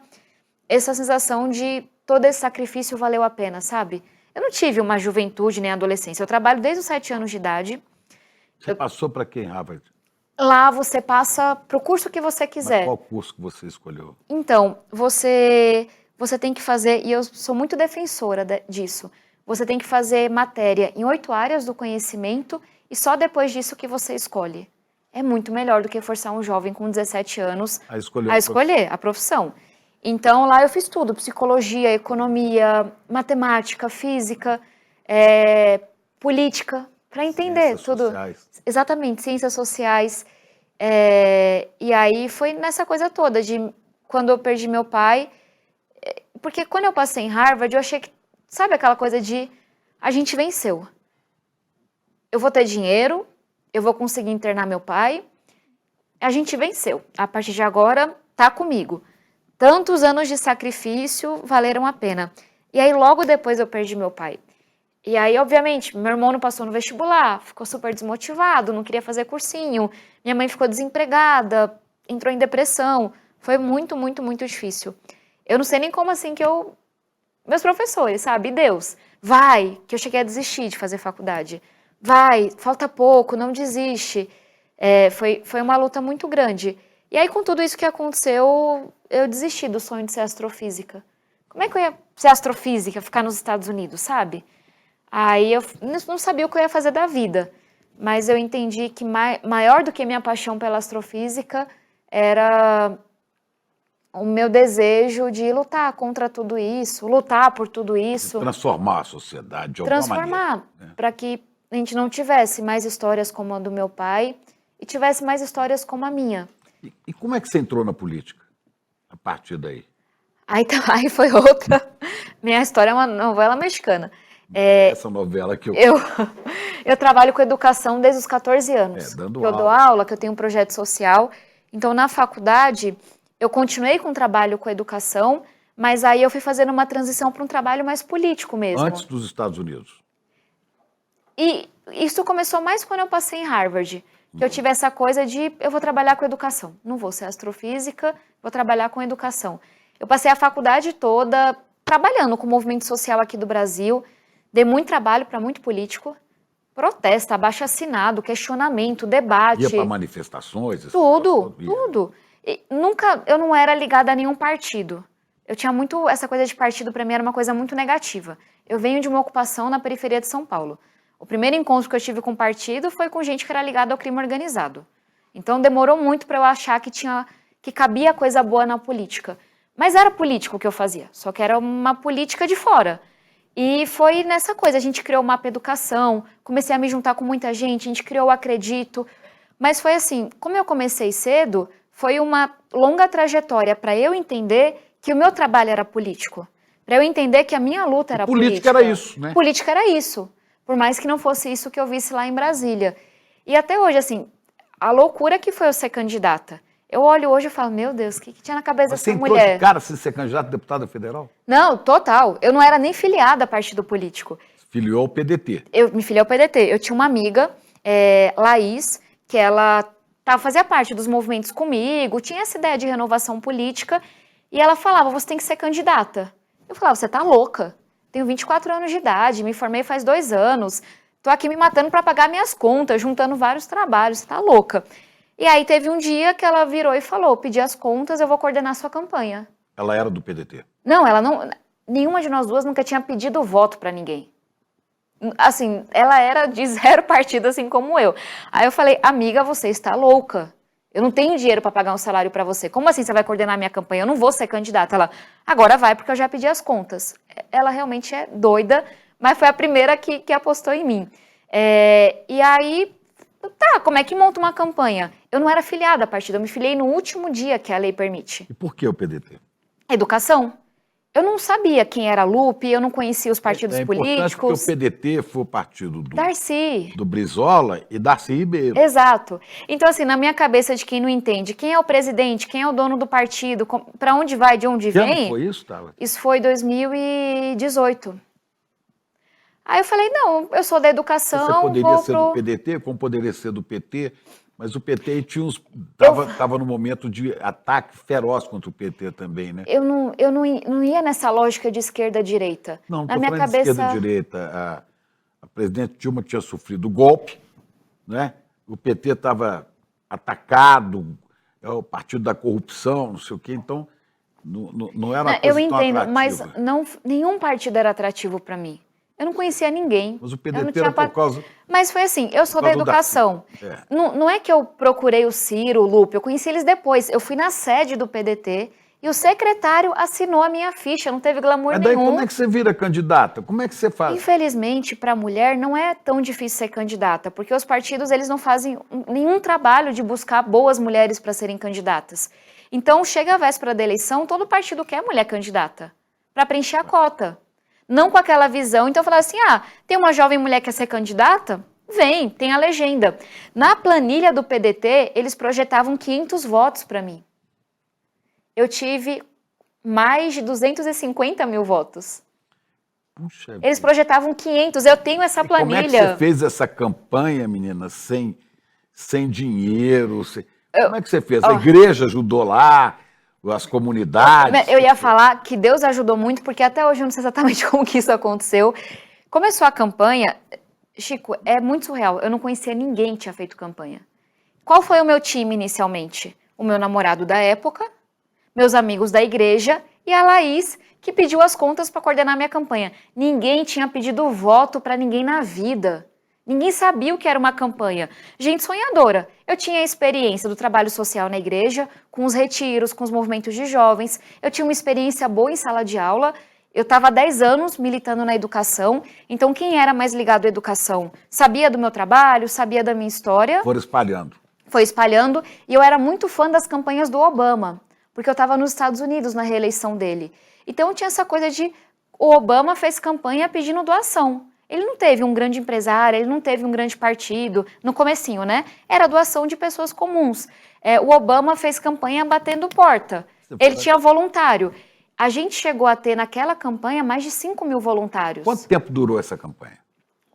essa sensação de todo esse sacrifício valeu a pena, sabe? Eu não tive uma juventude nem adolescência. Eu trabalho desde os 7 anos de idade. Você passou para quem, Harvard? Lá você passa para o curso que você quiser. Mas qual curso que você escolheu? Então, você tem que fazer, e eu sou muito defensora disso, você tem que fazer matéria em 8 áreas do conhecimento e só depois disso que você escolhe. É muito melhor do que forçar um jovem com 17 anos a escolher a profissão. Então, lá eu fiz tudo, psicologia, economia, matemática, física, política, para entender ciências tudo. Sociais. Exatamente, ciências sociais. E aí foi nessa coisa toda de quando eu perdi meu pai, porque quando eu passei em Harvard, eu achei que, sabe aquela coisa de a gente venceu. Eu vou ter dinheiro, eu vou conseguir internar meu pai, a gente venceu. A partir de agora, tá comigo. Tantos anos de sacrifício valeram a pena. E aí logo depois eu perdi meu pai. E aí, obviamente, meu irmão não passou no vestibular, ficou super desmotivado, não queria fazer cursinho, minha mãe ficou desempregada, entrou em depressão. Foi muito, muito, muito difícil. Eu não sei nem como assim que eu... Meus professores, sabe? Deus, vai, que eu cheguei a desistir de fazer faculdade. Vai, falta pouco, não desiste. Foi uma luta muito grande. E aí, com tudo isso que aconteceu, eu desisti do sonho de ser astrofísica. Como é que eu ia ser astrofísica, ficar nos Estados Unidos, sabe? Aí eu não sabia o que eu ia fazer da vida, mas eu entendi que maior do que minha paixão pela astrofísica era o meu desejo de lutar contra tudo isso, lutar por tudo isso. Transformar a sociedade de alguma maneira. Transformar, para que a gente não tivesse mais histórias como a do meu pai e tivesse mais histórias como a minha. E como é que você entrou na política, a partir daí? Aí foi outra. Minha história é uma novela mexicana. Essa novela que eu trabalho com educação desde os 14 anos. Dando que eu dou aula, que eu tenho um projeto social. Então, na faculdade, eu continuei com o trabalho com educação, mas aí eu fui fazendo uma transição para um trabalho mais político mesmo. Antes dos Estados Unidos? E isso começou mais quando eu passei em Harvard, que eu tive essa coisa de eu vou trabalhar com educação. Não vou ser astrofísica, vou trabalhar com educação. Eu passei a faculdade toda trabalhando com o movimento social aqui do Brasil. Dei muito trabalho para muito político, protesta, abaixo-assinado, questionamento, debate. Ia para manifestações? Tudo. E eu não era ligada a nenhum partido. Eu tinha muito, essa coisa de partido para mim era uma coisa muito negativa. Eu venho de uma ocupação na periferia de São Paulo. O primeiro encontro que eu tive com partido foi com gente que era ligada ao crime organizado. Então demorou muito para eu achar que cabia coisa boa na política. Mas era político o que eu fazia, só que era uma política de fora. E foi nessa coisa, a gente criou o Mapa Educação, comecei a me juntar com muita gente, a gente criou o Acredito, mas foi assim, como eu comecei cedo, foi uma longa trajetória para eu entender que o meu trabalho era político, para eu entender que a minha luta era política. Política era isso, né? Política era isso, por mais que não fosse isso que eu visse lá em Brasília. E até hoje, assim, a loucura que foi eu ser candidata. Eu olho hoje e falo, meu Deus, o que tinha na cabeça Você dessa entrou mulher? de cara sem ser candidato a deputada federal? Não, total. Eu não era nem filiada a partido político. Filiou ao PDT. Eu me filiei ao PDT. Eu tinha uma amiga, Laís, que ela fazia parte dos movimentos comigo, tinha essa ideia de renovação política, e ela falava, você tem que ser candidata. Eu falava, você tá louca? Tenho 24 anos de idade, me formei faz 2 anos, tô aqui me matando para pagar minhas contas, juntando vários trabalhos, você tá louca. E aí teve um dia que ela virou e falou, pedi as contas, eu vou coordenar a sua campanha. Ela era do PDT? Não, ela não, nenhuma de nós duas nunca tinha pedido voto para ninguém. Assim, ela era de 0 partido, assim como eu. Aí eu falei, amiga, você está louca. Eu não tenho dinheiro para pagar um salário para você. Como assim você vai coordenar a minha campanha? Eu não vou ser candidata. Ela, agora vai, porque eu já pedi as contas. Ela realmente é doida, mas foi a primeira que apostou em mim. E aí, tá, como é que monta uma campanha? Eu não era filiada a partido, eu me filiei no último dia que a lei permite. E por que o PDT? Educação. Eu não sabia quem era Lupe, eu não conhecia os partidos políticos. Porque o PDT foi o partido do Brizola e Darcy Ribeiro. Exato. Então, assim, na minha cabeça de quem não entende, quem é o presidente, quem é o dono do partido, para onde vai, de onde vem... Que ano foi isso, Tala? Isso foi 2018. Aí eu falei, não, eu sou da educação... Você poderia ser do PDT, como poderia ser do PT... Mas o PT estava no momento de ataque feroz contra o PT também, né? Eu não ia nessa lógica de esquerda-direita. Não, na minha cabeça... esquerda-direita. A presidente Dilma tinha sofrido golpe, né? O PT estava atacado, é o partido da corrupção, não sei o quê, então não era uma coisa eu tão entendo, atrativa. mas nenhum partido era atrativo para mim. Eu não conhecia ninguém. Mas o PDT era por causa... Mas foi assim, eu sou da educação. Não é que eu procurei o Ciro, o Lupe, eu conheci eles depois. Eu fui na sede do PDT e o secretário assinou a minha ficha, não teve glamour nenhum. Mas daí como é que você vira candidata? Como é que você faz? Infelizmente, para a mulher, não é tão difícil ser candidata, porque os partidos eles não fazem nenhum trabalho de buscar boas mulheres para serem candidatas. Então, chega a véspera da eleição, todo partido quer mulher candidata, para preencher a cota. Não com aquela visão. Então, eu falava assim, tem uma jovem mulher que quer ser candidata? Vem, tem a legenda. Na planilha do PDT, eles projetavam 500 votos para mim. Eu tive mais de 250 mil votos. Puxa, eles projetavam 500, eu tenho essa planilha. Como é que você fez essa campanha, menina, sem dinheiro? Como é que você fez? A igreja ajudou lá? As comunidades... Eu ia falar que Deus ajudou muito, porque até hoje eu não sei exatamente como que isso aconteceu. Começou a campanha, Chico, é muito surreal, eu não conhecia ninguém que tinha feito campanha. Qual foi o meu time inicialmente? O meu namorado da época, meus amigos da igreja e a Laís, que pediu as contas para coordenar a minha campanha. Ninguém tinha pedido voto para ninguém na vida. Ninguém sabia o que era uma campanha. Gente sonhadora. Eu tinha a experiência do trabalho social na igreja, com os retiros, com os movimentos de jovens. Eu tinha uma experiência boa em sala de aula. Eu estava há 10 anos militando na educação. Então, quem era mais ligado à educação sabia do meu trabalho, sabia da minha história. Foram espalhando. Foi espalhando. E eu era muito fã das campanhas do Obama, porque eu estava nos Estados Unidos na reeleição dele. Então, tinha essa coisa de... O Obama fez campanha pedindo doação. Ele não teve um grande empresário, ele não teve um grande partido, no comecinho, né? Era doação de pessoas comuns. O Obama fez campanha batendo porta. Ele tinha voluntário. A gente chegou a ter naquela campanha mais de 5 mil voluntários. Quanto tempo durou essa campanha?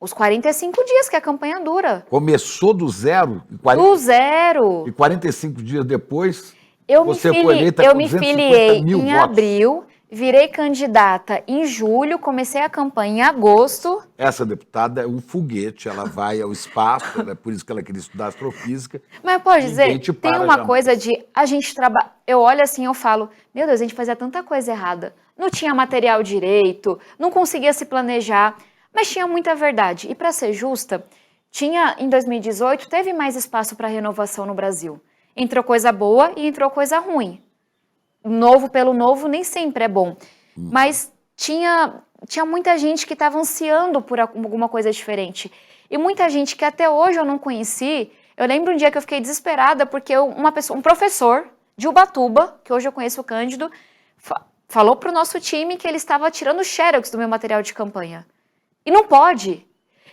Os 45 dias que a campanha dura. Começou do zero? Do zero. E 45 dias depois, eu você foi eleita com 250 mil votos. Em abril. Virei candidata em julho, comecei a campanha em agosto. Essa deputada é um foguete, ela vai ao espaço, é por isso que ela queria estudar astrofísica. Mas pode dizer, tem uma coisa de a gente trabalha. Eu olho assim, eu falo, meu Deus, a gente fazia tanta coisa errada. Não tinha material direito, não conseguia se planejar, mas tinha muita verdade. E para ser justa, em 2018, teve mais espaço para renovação no Brasil. Entrou coisa boa e entrou coisa ruim. Novo pelo novo nem sempre é bom, mas tinha muita gente que estava ansiando por alguma coisa diferente, e muita gente que até hoje eu não conheci. Eu lembro um dia que eu fiquei desesperada porque um professor de Ubatuba, que hoje eu conheço o Cândido, falou para o nosso time que ele estava tirando xerox do meu material de campanha, e não pode.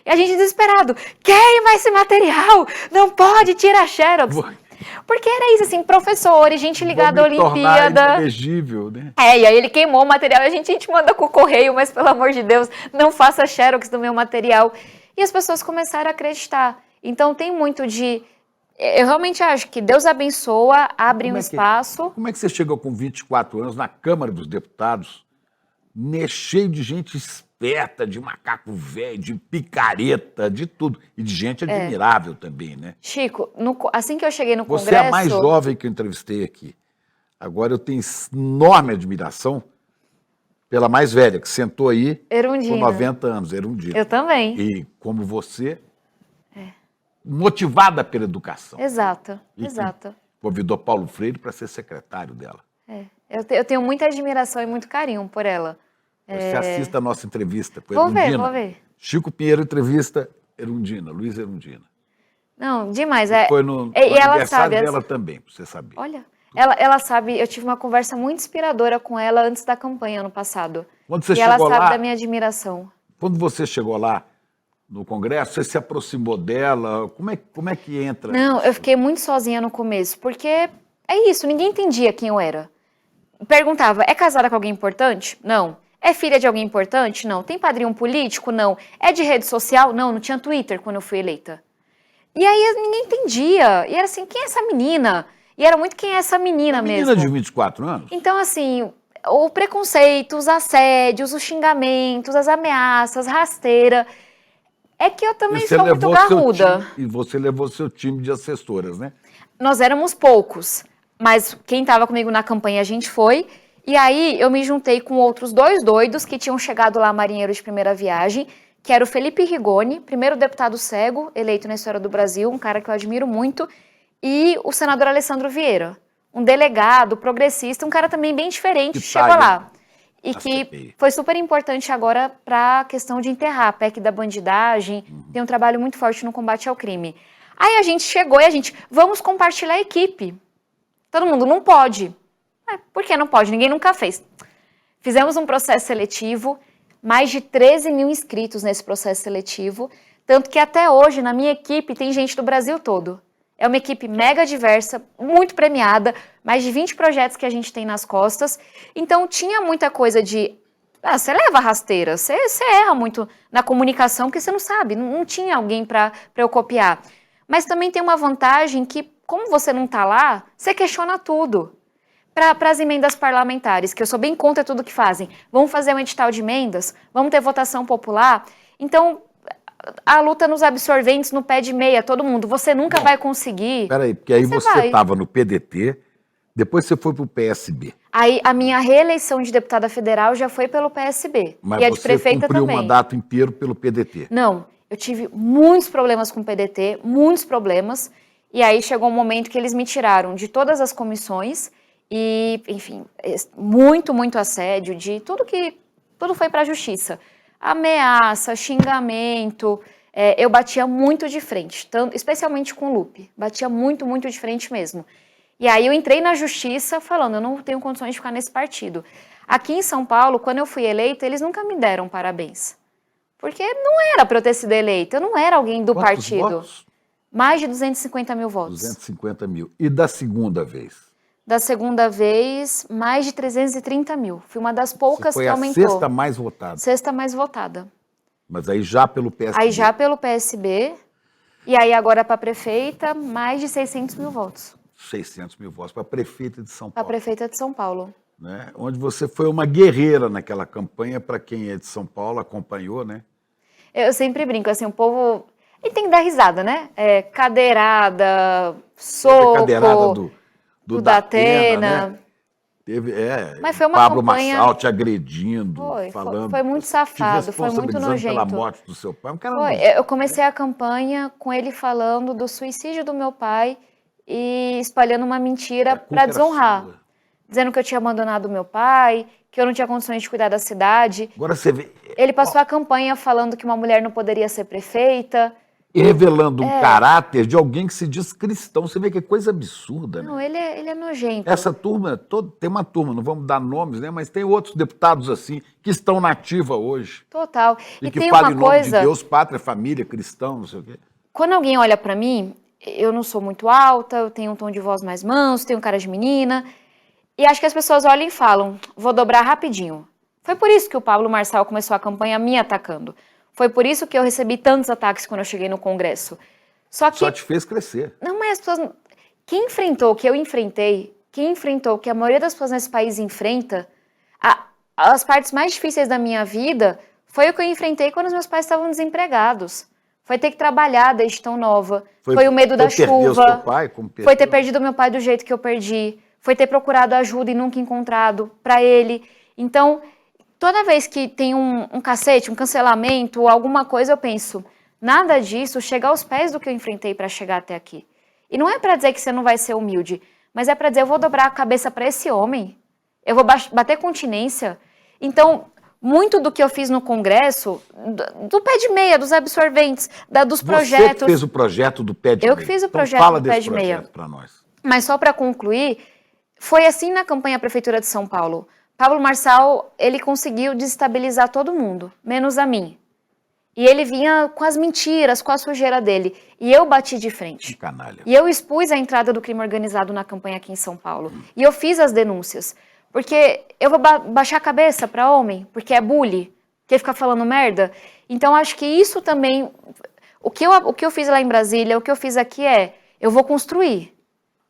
E a gente desesperado, queima esse material, não pode tirar xerox. Porque era isso, assim, professores, gente ligada à Olimpíada. Inelegível, né? E aí ele queimou o material e a gente manda com o correio, mas pelo amor de Deus, não faça xerox do meu material. E as pessoas começaram a acreditar. Então tem muito de... Eu realmente acho que Deus abençoa, abre um espaço. Como é que você chegou com 24 anos na Câmara dos Deputados, cheio de gente esperta, de macaco velho, de picareta, de tudo. E de gente admirável também, né? Chico, assim que eu cheguei no Congresso... Você é a mais jovem que eu entrevistei aqui. Agora eu tenho enorme admiração pela mais velha, que sentou aí Erundina. com 90 anos, Erundina. Eu também. E como você, motivada pela educação. Exato, exato. Convidou Paulo Freire para ser secretário dela. Eu tenho muita admiração e muito carinho por ela. Você assista a nossa entrevista com Vou Erundina. vou ver. Chico Pinheiro entrevista Erundina, Luiz Erundina. Não, demais. Foi no e ela aniversário sabe, dela também, para você saber. Olha, ela sabe, eu tive uma conversa muito inspiradora com ela antes da campanha, ano passado. Quando você e ela chegou sabe lá, da minha admiração. Quando você chegou lá no Congresso, você se aproximou dela? Como é que entra? Não, eu fiquei muito sozinha no começo, porque é isso, ninguém entendia quem eu era. Perguntava, é casada com alguém importante? Não. É filha de alguém importante? Não. Tem padrinho político? Não. É de rede social? Não, não tinha Twitter quando eu fui eleita. E aí ninguém entendia. E era assim, quem é essa menina? E era muito quem é essa menina mesmo. Menina de 24 anos? Então, assim, o preconceito, os assédios, os xingamentos, as ameaças, rasteira. É que eu também sou muito garruda. E você levou seu time de assessoras, né? Nós éramos poucos, mas quem estava comigo na campanha a gente foi. E aí eu me juntei com outros 2 doidos que tinham chegado lá marinheiro de primeira viagem, que era o Felipe Rigoni, primeiro deputado cego eleito na história do Brasil, um cara que eu admiro muito, e o senador Alessandro Vieira, um delegado progressista, um cara também bem diferente, chegou lá. E que foi super importante agora para a questão de enterrar a PEC da bandidagem, tem um trabalho muito forte no combate ao crime. Aí a gente chegou e vamos compartilhar a equipe. Todo mundo, não pode. Por que não pode? Ninguém nunca fez. Fizemos um processo seletivo, mais de 13 mil inscritos nesse processo seletivo, tanto que até hoje na minha equipe tem gente do Brasil todo. É uma equipe mega diversa, muito premiada, mais de 20 projetos que a gente tem nas costas. Então tinha muita coisa de, você leva rasteira, você erra muito na comunicação, porque você não sabe, não tinha alguém para eu copiar. Mas também tem uma vantagem que, como você não está lá, você questiona tudo. Para as emendas parlamentares, que eu sou bem contra tudo que fazem. Vamos fazer um edital de emendas? Vamos ter votação popular? Então, a luta nos absorventes, no pé de meia, todo mundo, você nunca vai conseguir. Peraí, porque aí você estava no PDT, depois você foi para o PSB. Aí a minha reeleição de deputada federal já foi pelo PSB. Mas e a de prefeita cumpriu também. o mandato inteiro pelo PDT. Não, eu tive muitos problemas com o PDT, muitos problemas, e aí chegou um momento que eles me tiraram de todas as comissões. E, enfim, muito assédio de tudo foi para a justiça. Ameaça, xingamento, eu batia muito de frente, especialmente com o Lupe, batia muito de frente mesmo. E aí eu entrei na justiça falando, eu não tenho condições de ficar nesse partido. Aqui em São Paulo, quando eu fui eleita, eles nunca me deram parabéns. Porque não era para eu ter sido eleita, eu não era alguém do partido. Votos? Mais de 250 mil votos. 250 mil. E da segunda vez? Da segunda vez, mais de 330 mil. Fui uma das poucas que aumentou. Foi a sexta mais votada. Sexta mais votada. Mas aí já pelo PSB. Aí já pelo PSB. E aí agora para prefeita, mais de 600 mil votos. 600 mil votos para prefeita de São Paulo. Para prefeita de São Paulo. Né? Onde você foi uma guerreira naquela campanha, para quem é de São Paulo, acompanhou, né? Eu sempre brinco, assim, o povo... E tem que dar risada, né? Cadeirada, soco... Cadeirada do Datena, né? Teve, mas foi uma Pablo campanha... Marçal te agredindo, falando... Foi muito safado, foi muito nojento. Pela morte do seu pai. Eu comecei a campanha com ele falando do suicídio do meu pai e espalhando uma mentira para desonrar. Dizendo que eu tinha abandonado meu pai, que eu não tinha condições de cuidar da cidade. Agora você vê... Ele passou a campanha falando que uma mulher não poderia ser prefeita, E revelando um caráter de alguém que se diz cristão. Você vê que coisa absurda, né? Não, ele é nojento. Essa turma, tem uma turma, não vamos dar nomes, né? Mas tem outros deputados assim, que estão na ativa hoje. Total. E que tem falam uma em nome coisa, de Deus, pátria, família, cristão, não sei o quê. quando alguém olha pra mim, eu não sou muito alta, eu tenho um tom de voz mais manso, tenho cara de menina, e acho que as pessoas olham e falam, vou dobrar rapidinho. Foi por isso que o Pablo Marçal começou a campanha me atacando. Foi por isso que eu recebi tantos ataques quando eu cheguei no Congresso. Só te fez crescer. Não, mas as pessoas... Quem enfrentou o que eu enfrentei, quem enfrentou o que a maioria das pessoas nesse país enfrenta, as partes mais difíceis da minha vida, foi o que eu enfrentei quando os meus pais estavam desempregados. Foi ter que trabalhar desde tão nova. Foi o medo da chuva. Foi ter perdido meu pai do jeito que eu perdi. Foi ter procurado ajuda e nunca encontrado para ele. Então, toda vez que tem um cacete, um cancelamento, alguma coisa, eu penso, nada disso chega aos pés do que eu enfrentei para chegar até aqui. E não é para dizer que você não vai ser humilde, mas é para dizer, eu vou dobrar a cabeça para esse homem, eu vou bater continência. Então, muito do que eu fiz no Congresso, do pé de meia, dos absorventes, dos projetos... Você que fez o projeto do pé de meia. Eu que fiz o então, projeto fala do pé desse de meia. projeto para nós. Mas só para concluir, foi assim na campanha à Prefeitura de São Paulo. Pablo Marçal, ele conseguiu desestabilizar todo mundo, menos a mim. E ele vinha com as mentiras, com a sujeira dele. E eu bati de frente. Que canalha. E eu expus a entrada do crime organizado na campanha aqui em São Paulo. E eu fiz as denúncias. Porque eu vou baixar a cabeça para homem, porque é bully, porque fica falando merda. Então, acho que isso também... O que eu fiz lá em Brasília, o que eu fiz aqui eu vou construir.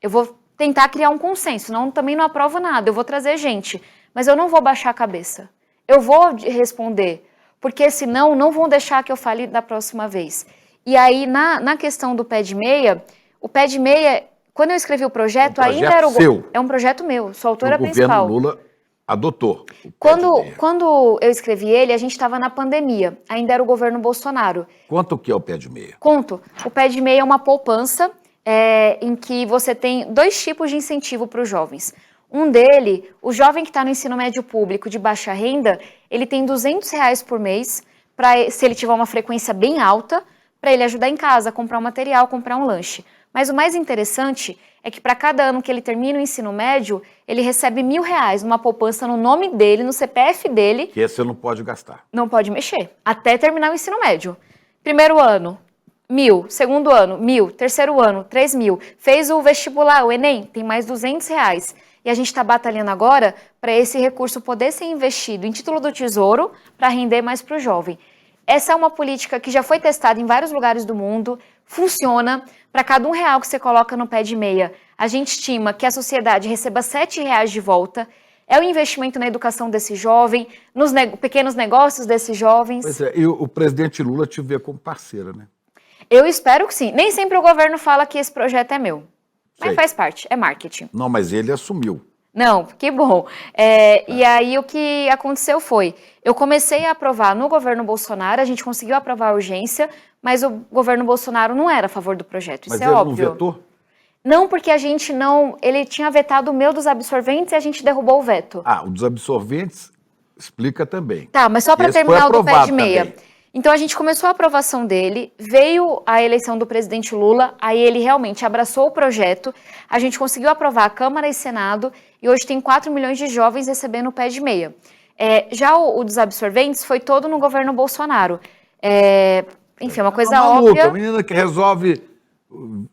Eu vou tentar criar um consenso. Não, também não aprovo nada, eu vou trazer gente. Mas eu não vou baixar a cabeça. Eu vou responder. Porque senão não vão deixar que eu fale da próxima vez. E aí, na questão do pé de meia, o pé de meia, quando eu escrevi o projeto, ainda era seu. É um projeto meu, sou autora principal. O governo Lula adotou. Quando eu escrevi ele, a gente estava na pandemia, ainda era o governo Bolsonaro. Conta o que é o pé de meia. Conto. O pé de meia é uma poupança em que você tem 2 tipos de incentivo para os jovens. Um dele, o jovem que está no ensino médio público de baixa renda, ele tem R$200 por mês, se ele tiver uma frequência bem alta, para ele ajudar em casa, comprar um material, comprar um lanche. Mas o mais interessante é que para cada ano que ele termina o ensino médio, ele recebe R$1.000 numa poupança no nome dele, no CPF dele. Que esse você não pode gastar. Não pode mexer, até terminar o ensino médio. Primeiro ano, 1.000. Segundo ano, 1.000. Terceiro ano, 3.000. Fez o vestibular, o Enem, tem mais R$200. E a gente está batalhando agora para esse recurso poder ser investido em título do Tesouro para render mais para o jovem. Essa é uma política que já foi testada em vários lugares do mundo, funciona. Para cada R$1 que você coloca no pé de meia, a gente estima que a sociedade receba R$7 de volta. É o investimento na educação desse jovem, nos pequenos negócios desses jovens. Pois é, e o presidente Lula te vê como parceira, né? Eu espero que sim. Nem sempre o governo fala que esse projeto é meu. Mas faz parte, é marketing. Não, mas ele assumiu. Não, que bom. E aí o que aconteceu foi, eu comecei a aprovar no governo Bolsonaro, a gente conseguiu aprovar a urgência, mas o governo Bolsonaro não era a favor do projeto, isso é óbvio. Mas ele não vetou? Não, porque a gente não... Ele tinha vetado o meu dos absorventes e a gente derrubou o veto. O dos absorventes explica também. Tá, mas só para terminar o do pé de meia. Também. Então a gente começou a aprovação dele, veio a eleição do presidente Lula, aí ele realmente abraçou o projeto, a gente conseguiu aprovar a Câmara e Senado e hoje tem 4 milhões de jovens recebendo o pé de meia. Já o dos absorventes foi todo no governo Bolsonaro. Enfim, é uma coisa óbvia. A menina que resolve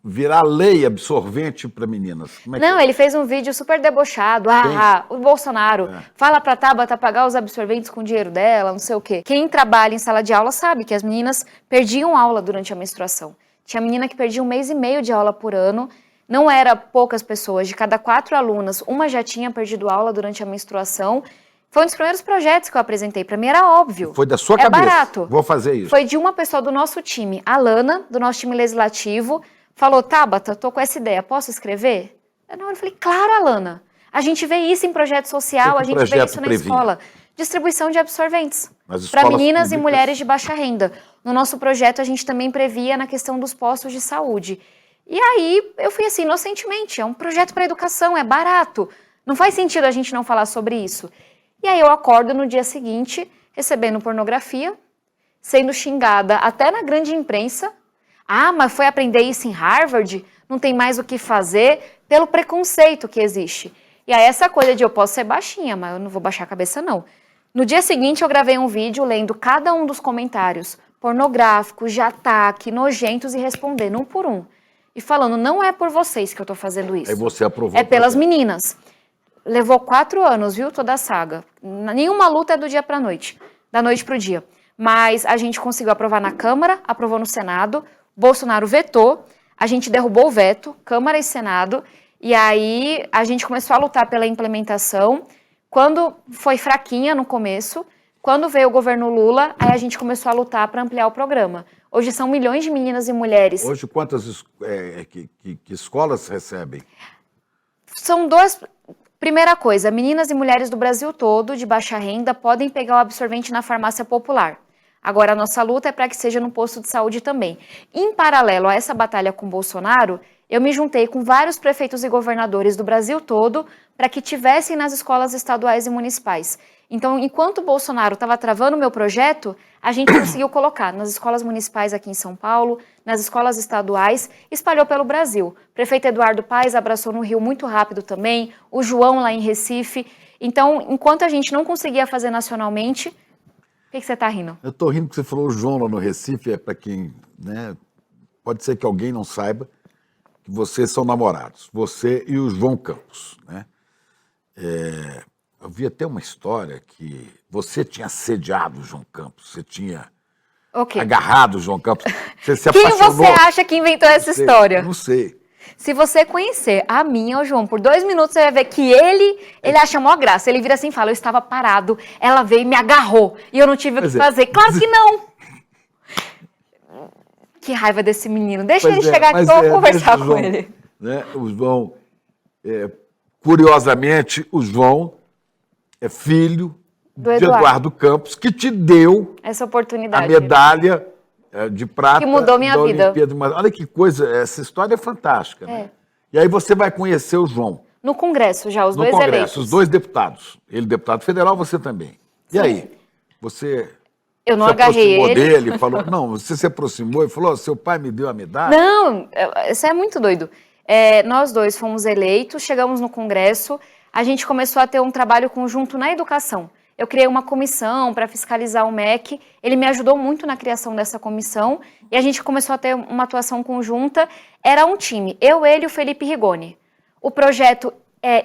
virar lei absorvente para meninas. Como é não, que é? Ele fez um vídeo super debochado. O Bolsonaro fala pra Tabata pagar os absorventes com o dinheiro dela, não sei o quê. Quem trabalha em sala de aula sabe que as meninas perdiam aula durante a menstruação. Tinha menina que perdia 1 mês e meio de aula por ano. Não era poucas pessoas. De cada 4 alunas, uma já tinha perdido aula durante a menstruação. Foi um dos primeiros projetos que eu apresentei. Pra mim era óbvio. Foi da sua cabeça. Barato. Vou fazer isso. Foi de uma pessoa do nosso time, a Lana, do nosso time legislativo, falou, Tabata, tô com essa ideia, posso escrever? Na hora eu falei, claro, Alana. A gente vê isso em projeto social, a gente vê isso na escola. Distribuição de absorventes para meninas públicas e mulheres de baixa renda. No nosso projeto, a gente também previa na questão dos postos de saúde. E aí, eu fui assim, inocentemente, é um projeto para educação, é barato. Não faz sentido a gente não falar sobre isso. E aí eu acordo no dia seguinte, recebendo pornografia, sendo xingada até na grande imprensa. Ah, mas foi aprender isso em Harvard? Não tem mais o que fazer pelo preconceito que existe. E aí essa coisa de eu posso ser baixinha, mas eu não vou baixar a cabeça não. No dia seguinte eu gravei um vídeo lendo cada um dos comentários pornográficos, de ataque, nojentos e respondendo um por um. E falando, não é por vocês que eu tô fazendo isso. Aí você aprovou. É pelas meninas. Levou 4 anos, viu, toda a saga. Nenhuma luta é do dia pra noite, da noite pro dia. Mas a gente conseguiu aprovar na Câmara, aprovou no Senado, Bolsonaro vetou, a gente derrubou o veto, Câmara e Senado, e aí a gente começou a lutar pela implementação. Quando foi fraquinha no começo, quando veio o governo Lula, aí a gente começou a lutar para ampliar o programa. Hoje são milhões de meninas e mulheres. Hoje, quantas que escolas recebem? São duas... Primeira coisa, meninas e mulheres do Brasil todo, de baixa renda, podem pegar o absorvente na farmácia popular. Agora, a nossa luta é para que seja no posto de saúde também. Em paralelo a essa batalha com Bolsonaro, eu me juntei com vários prefeitos e governadores do Brasil todo para que tivessem nas escolas estaduais e municipais. Então, enquanto o Bolsonaro estava travando o meu projeto, a gente conseguiu colocar nas escolas municipais aqui em São Paulo, nas escolas estaduais, espalhou pelo Brasil. O prefeito Eduardo Paes abraçou no Rio muito rápido também, o João lá em Recife. Então, enquanto a gente não conseguia fazer nacionalmente... Por que você está rindo? Eu estou rindo porque você falou o João lá no Recife, é para quem, né, pode ser que alguém não saiba que vocês são namorados, você e o João Campos, né? Eu vi até uma história que você tinha assediado o João Campos, você tinha agarrado o João Campos, você se apaixonou. Quem você acha que inventou essa história? Não sei. Se você conhecer a minha ou o João por 2 minutos, você vai ver que ele acha mó graça. Ele vira assim e fala, eu estava parado, ela veio e me agarrou, e eu não tive o que fazer. Claro que não! Que raiva desse menino. Deixa ele chegar aqui, eu vou conversar com ele. Né, o João, curiosamente, o João é filho de Eduardo Campos, que te deu essa oportunidade, a medalha de prata que mudou minha vida. Olha que coisa, essa história é fantástica. Né? E aí você vai conhecer o João. No Congresso já, os dois eleitos. No Congresso, os 2 deputados. Ele deputado federal, você também. E aí? Você... Eu não agarrei ele. Dele, falou, não, você se aproximou e falou, seu pai me deu a medalha? Não, isso é muito doido. Nós 2 fomos eleitos, chegamos no Congresso, a gente começou a ter um trabalho conjunto na educação. Eu criei uma comissão para fiscalizar o MEC, ele me ajudou muito na criação dessa comissão e a gente começou a ter uma atuação conjunta. Era um time, eu, ele e o Felipe Rigoni. O projeto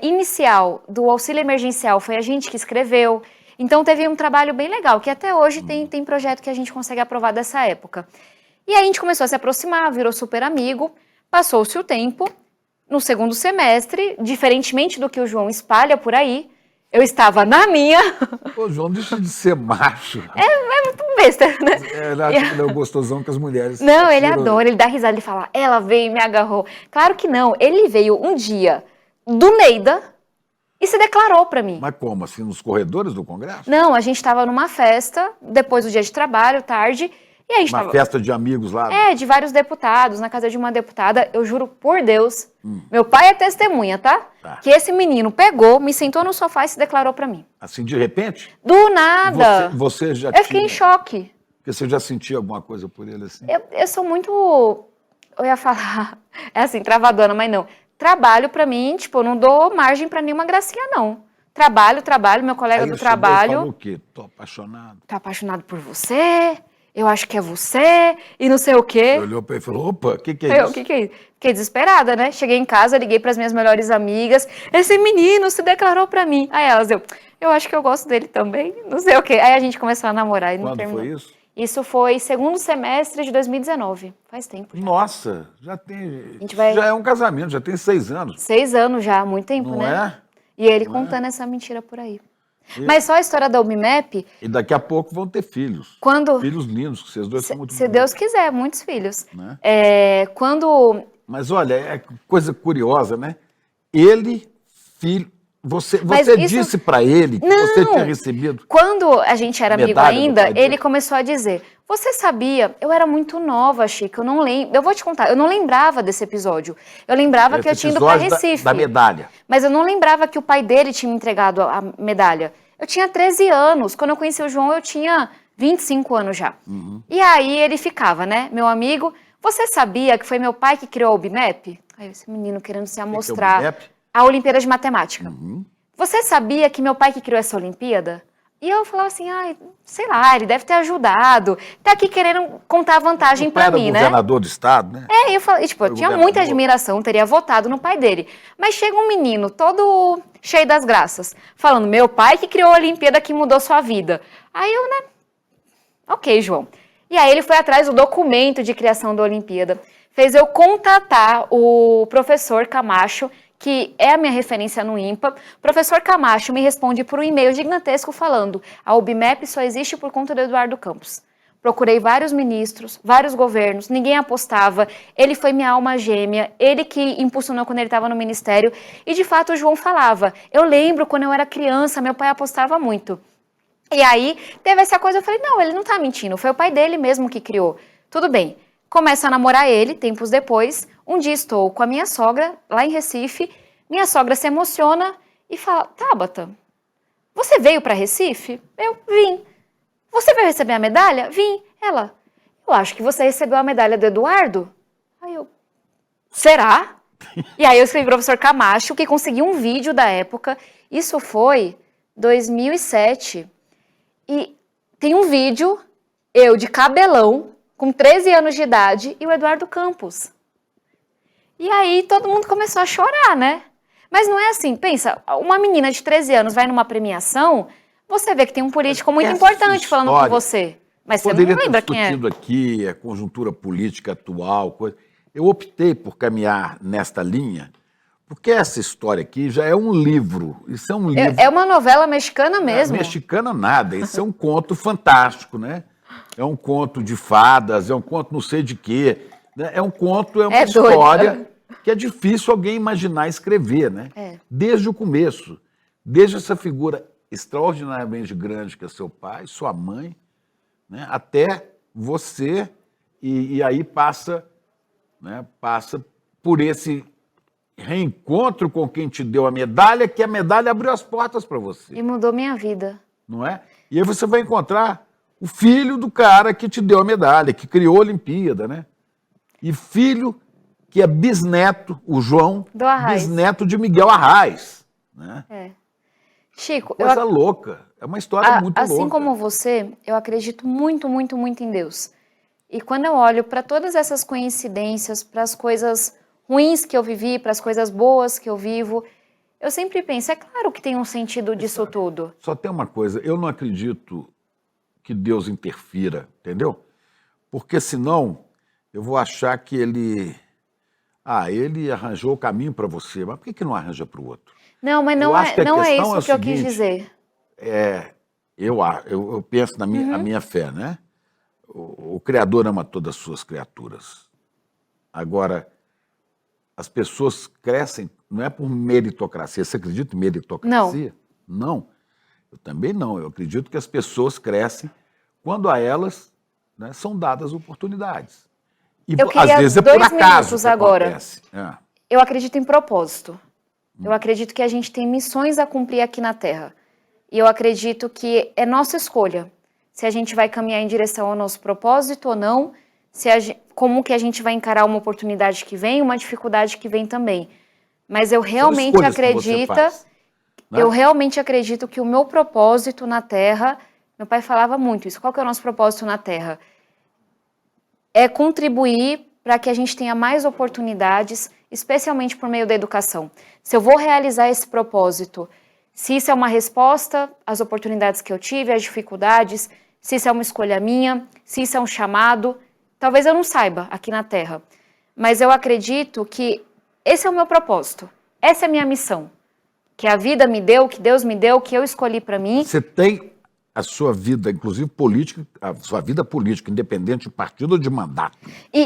inicial do auxílio emergencial foi a gente que escreveu. Então teve um trabalho bem legal, que até hoje tem projeto que a gente consegue aprovar dessa época. E aí a gente começou a se aproximar, virou super amigo, passou-se o tempo. No segundo semestre, diferentemente do que o João espalha por aí, eu estava na minha... Ô, João, deixa de ser macho. É muito besta, né? Ele acha que ele é o gostosão que as mulheres... Não, ele adora, ele dá risada, ele fala, ela veio e me agarrou. Claro que não, ele veio um dia do Neida... E se declarou para mim. Mas como? Assim, nos corredores do Congresso? Não, a gente estava numa festa, depois do dia de trabalho, tarde, e a gente Uma festa de amigos lá? De vários deputados, na casa de uma deputada, eu juro por Deus, meu pai é testemunha, tá? Que esse menino pegou, me sentou no sofá e se declarou para mim. Assim, de repente? Do nada. Você já Eu fiquei em choque. Porque você já sentia alguma coisa por ele assim? Eu sou muito, eu ia falar, assim, travadona, mas não. Trabalho pra mim, tipo, eu não dou margem pra nenhuma gracinha, não. Trabalho, meu colega do trabalho... Falou o quê? Tô apaixonado. Tô apaixonado por você, eu acho que é você, e não sei o quê. Você olhou pra ele e falou, opa, o que é isso? O que é isso? Fiquei desesperada, né? Cheguei em casa, liguei pras minhas melhores amigas, esse menino se declarou pra mim. Aí elas, eu acho que eu gosto dele também, não sei o quê. Aí a gente começou a namorar e não terminou. Quando foi isso? Isso foi segundo semestre de 2019, faz tempo. Já. Nossa, já é um casamento, já tem 6 anos. 6 anos já, muito tempo, não né? Não é? E ele contando essa mentira por aí. Mas só a história da Ubimap... E daqui a pouco vão ter filhos. Filhos lindos, que vocês dois são muito bons. Se Deus quiser, muitos filhos. Né? Mas olha, é coisa curiosa, né? Ele, filho... Você disse para ele que você tinha recebido... Quando a gente era amigo ainda, ele começou a dizer, você sabia, eu era muito nova, Chico, eu não lembro... Eu vou te contar, eu não lembrava desse episódio. Eu lembrava que eu tinha ido para Recife. Da medalha. Mas eu não lembrava que o pai dele tinha me entregado a medalha. Eu tinha 13 anos. Quando eu conheci o João, eu tinha 25 anos já. E aí ele ficava, né? Meu amigo, você sabia que foi meu pai que criou a UBMEP? Aí esse menino querendo se amostrar. Que é o BIEP? A Olimpíada de Matemática. Uhum. Você sabia que meu pai que criou essa Olimpíada? E eu falava assim, sei lá, ele deve ter ajudado. Tá aqui querendo contar vantagem pra mim, né? Governador do estado, né? E eu falei, tipo, eu tinha muita admiração, teria votado no pai dele. Mas chega um menino todo cheio das graças, falando, meu pai que criou a Olimpíada que mudou sua vida. Aí eu, né? Ok, João. E aí ele foi atrás do documento de criação da Olimpíada, fez eu contatar o professor Camacho, que é a minha referência no IMPA. O professor Camacho me responde por um e-mail gigantesco falando, a UBMEP só existe por conta do Eduardo Campos. Procurei vários ministros, vários governos, ninguém apostava, ele foi minha alma gêmea, ele que impulsionou quando ele estava no ministério, e de fato o João falava, eu lembro quando eu era criança, meu pai apostava muito. E aí teve essa coisa, eu falei, não, ele não tá mentindo, foi o pai dele mesmo que criou. Tudo bem. Começo a namorar ele, tempos depois, um dia estou com a minha sogra, lá em Recife, minha sogra se emociona e fala, Tabata, você veio para Recife? Eu vim. Você veio receber a medalha? Vim. Ela, eu acho que você recebeu a medalha do Eduardo. Aí eu, será? E aí eu escrevi pro professor Camacho, que conseguiu um vídeo da época, isso foi 2007, e tem um vídeo, eu de cabelão, com 13 anos de idade, e o Eduardo Campos. E aí todo mundo começou a chorar, né? Mas não é assim, pensa, uma menina de 13 anos vai numa premiação, você vê que tem um político muito importante falando com você. Mas você não lembra quem é. Discutido aqui a conjuntura política atual, coisa. Eu optei por caminhar nesta linha, porque essa história aqui já é um livro. Isso é um livro. É uma novela mexicana mesmo. Mexicana nada, isso é um conto fantástico, né? É um conto de fadas, é um conto não sei de quê. Né? É um conto, é uma história que é difícil alguém imaginar escrever, né? Desde o começo, desde essa figura extraordinariamente grande que é seu pai, sua mãe, né? Até você, e aí passa, né? Passa por esse reencontro com quem te deu a medalha, que a medalha abriu as portas para você. E mudou minha vida. Não é? E aí você vai encontrar o filho do cara que te deu a medalha, que criou a Olimpíada, né? E filho que é bisneto, o João, bisneto de Miguel Arraes. Né? Chico, coisa louca. É uma história muito louca. Assim como você, eu acredito muito, muito, muito em Deus. E quando eu olho para todas essas coincidências, para as coisas ruins que eu vivi, para as coisas boas que eu vivo, eu sempre penso, é claro que tem um sentido disso tudo. Só tem uma coisa, eu não acredito que Deus interfira, entendeu? Porque senão eu vou achar que ele arranjou o caminho para você, mas por que não arranja para o outro? Não, mas não é isso que eu quis dizer. Eu penso na minha fé, né? O Criador ama todas as suas criaturas. Agora, as pessoas crescem, não é por meritocracia. Você acredita em meritocracia? Não. Eu também não. Eu acredito que as pessoas crescem quando a elas, né, são dadas oportunidades. E às vezes é por acaso que acontece. Eu acredito em propósito. Eu acredito que a gente tem missões a cumprir aqui na Terra. E eu acredito que é nossa escolha se a gente vai caminhar em direção ao nosso propósito ou não, como que a gente vai encarar uma oportunidade que vem, uma dificuldade que vem também. Mas eu realmente acredito que o meu propósito na Terra, meu pai falava muito isso, qual que é o nosso propósito na Terra? É contribuir para que a gente tenha mais oportunidades, especialmente por meio da educação. Se eu vou realizar esse propósito, se isso é uma resposta às oportunidades que eu tive, às dificuldades, se isso é uma escolha minha, se isso é um chamado, talvez eu não saiba aqui na Terra. Mas eu acredito que esse é o meu propósito, essa é a minha missão. Que a vida me deu, que Deus me deu, que eu escolhi para mim. Você tem a sua vida, inclusive política, a sua vida política, independente de partido ou de mandato,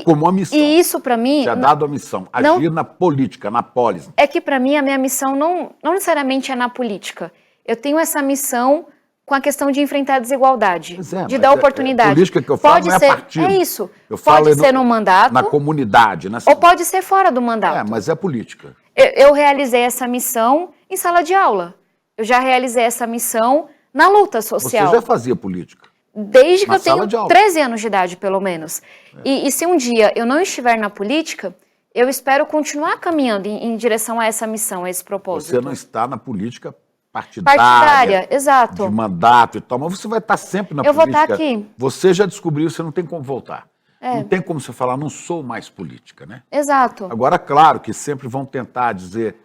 como uma missão. E isso para mim... Te é dado a missão, agir na política, na polis. É que para mim a minha missão não necessariamente é na política. Eu tenho essa missão com a questão de enfrentar a desigualdade, de dar oportunidade. A política que eu falo não é partido. É isso. Pode ser no mandato. Na comunidade. Ou pode ser fora do mandato. Mas é política. Eu realizei essa missão em sala de aula. Eu já realizei essa missão na luta social. Você já fazia política? desde que Na eu tenho sala de aula. 13 anos de idade, pelo menos. E se um dia eu não estiver na política, eu espero continuar caminhando em direção a essa missão, a esse propósito. Você não está na política partidária, Partidária, exato. de mandato e tal, mas você vai estar sempre na Eu vou política. estar aqui. Você já descobriu, você não tem como voltar. Não tem como você falar, não sou mais política, né? Exato. Agora, claro que sempre vão tentar dizer,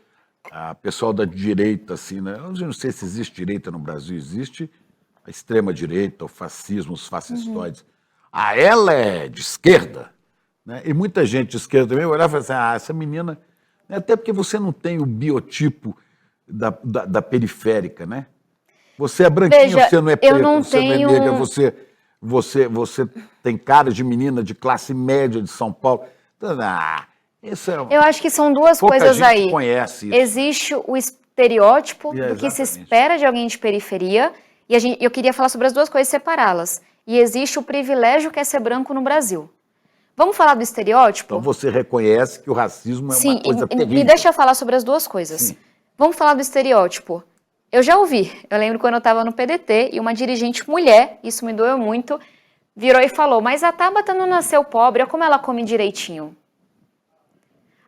pessoal da direita, assim, né? Eu não sei se existe direita no Brasil, existe a extrema-direita, o fascismo, os fascistoides. Ela é de esquerda, né? E muita gente de esquerda também olhava e falava assim, essa menina... Até porque você não tem o biotipo da periférica, né? Você é branquinho, Veja, você não é eu preta, não você tenho- não é negra, você tem cara de menina de classe média de São Paulo. Então, isso é... Eu acho que são duas Pouca coisas gente aí. conhece isso. Existe o estereótipo É, do que se exatamente. espera de alguém de periferia, e eu queria falar sobre as duas coisas e separá-las. E existe o privilégio que é ser branco no Brasil. Vamos falar do estereótipo? Então você reconhece que o racismo é Sim, uma coisa terrível. me deixa eu falar sobre as duas coisas. Sim. Vamos falar do estereótipo. Eu já ouvi, eu lembro quando eu estava no PDT e uma dirigente mulher, isso me doeu muito, virou e falou, mas a Tabata não nasceu pobre, olha como ela come direitinho.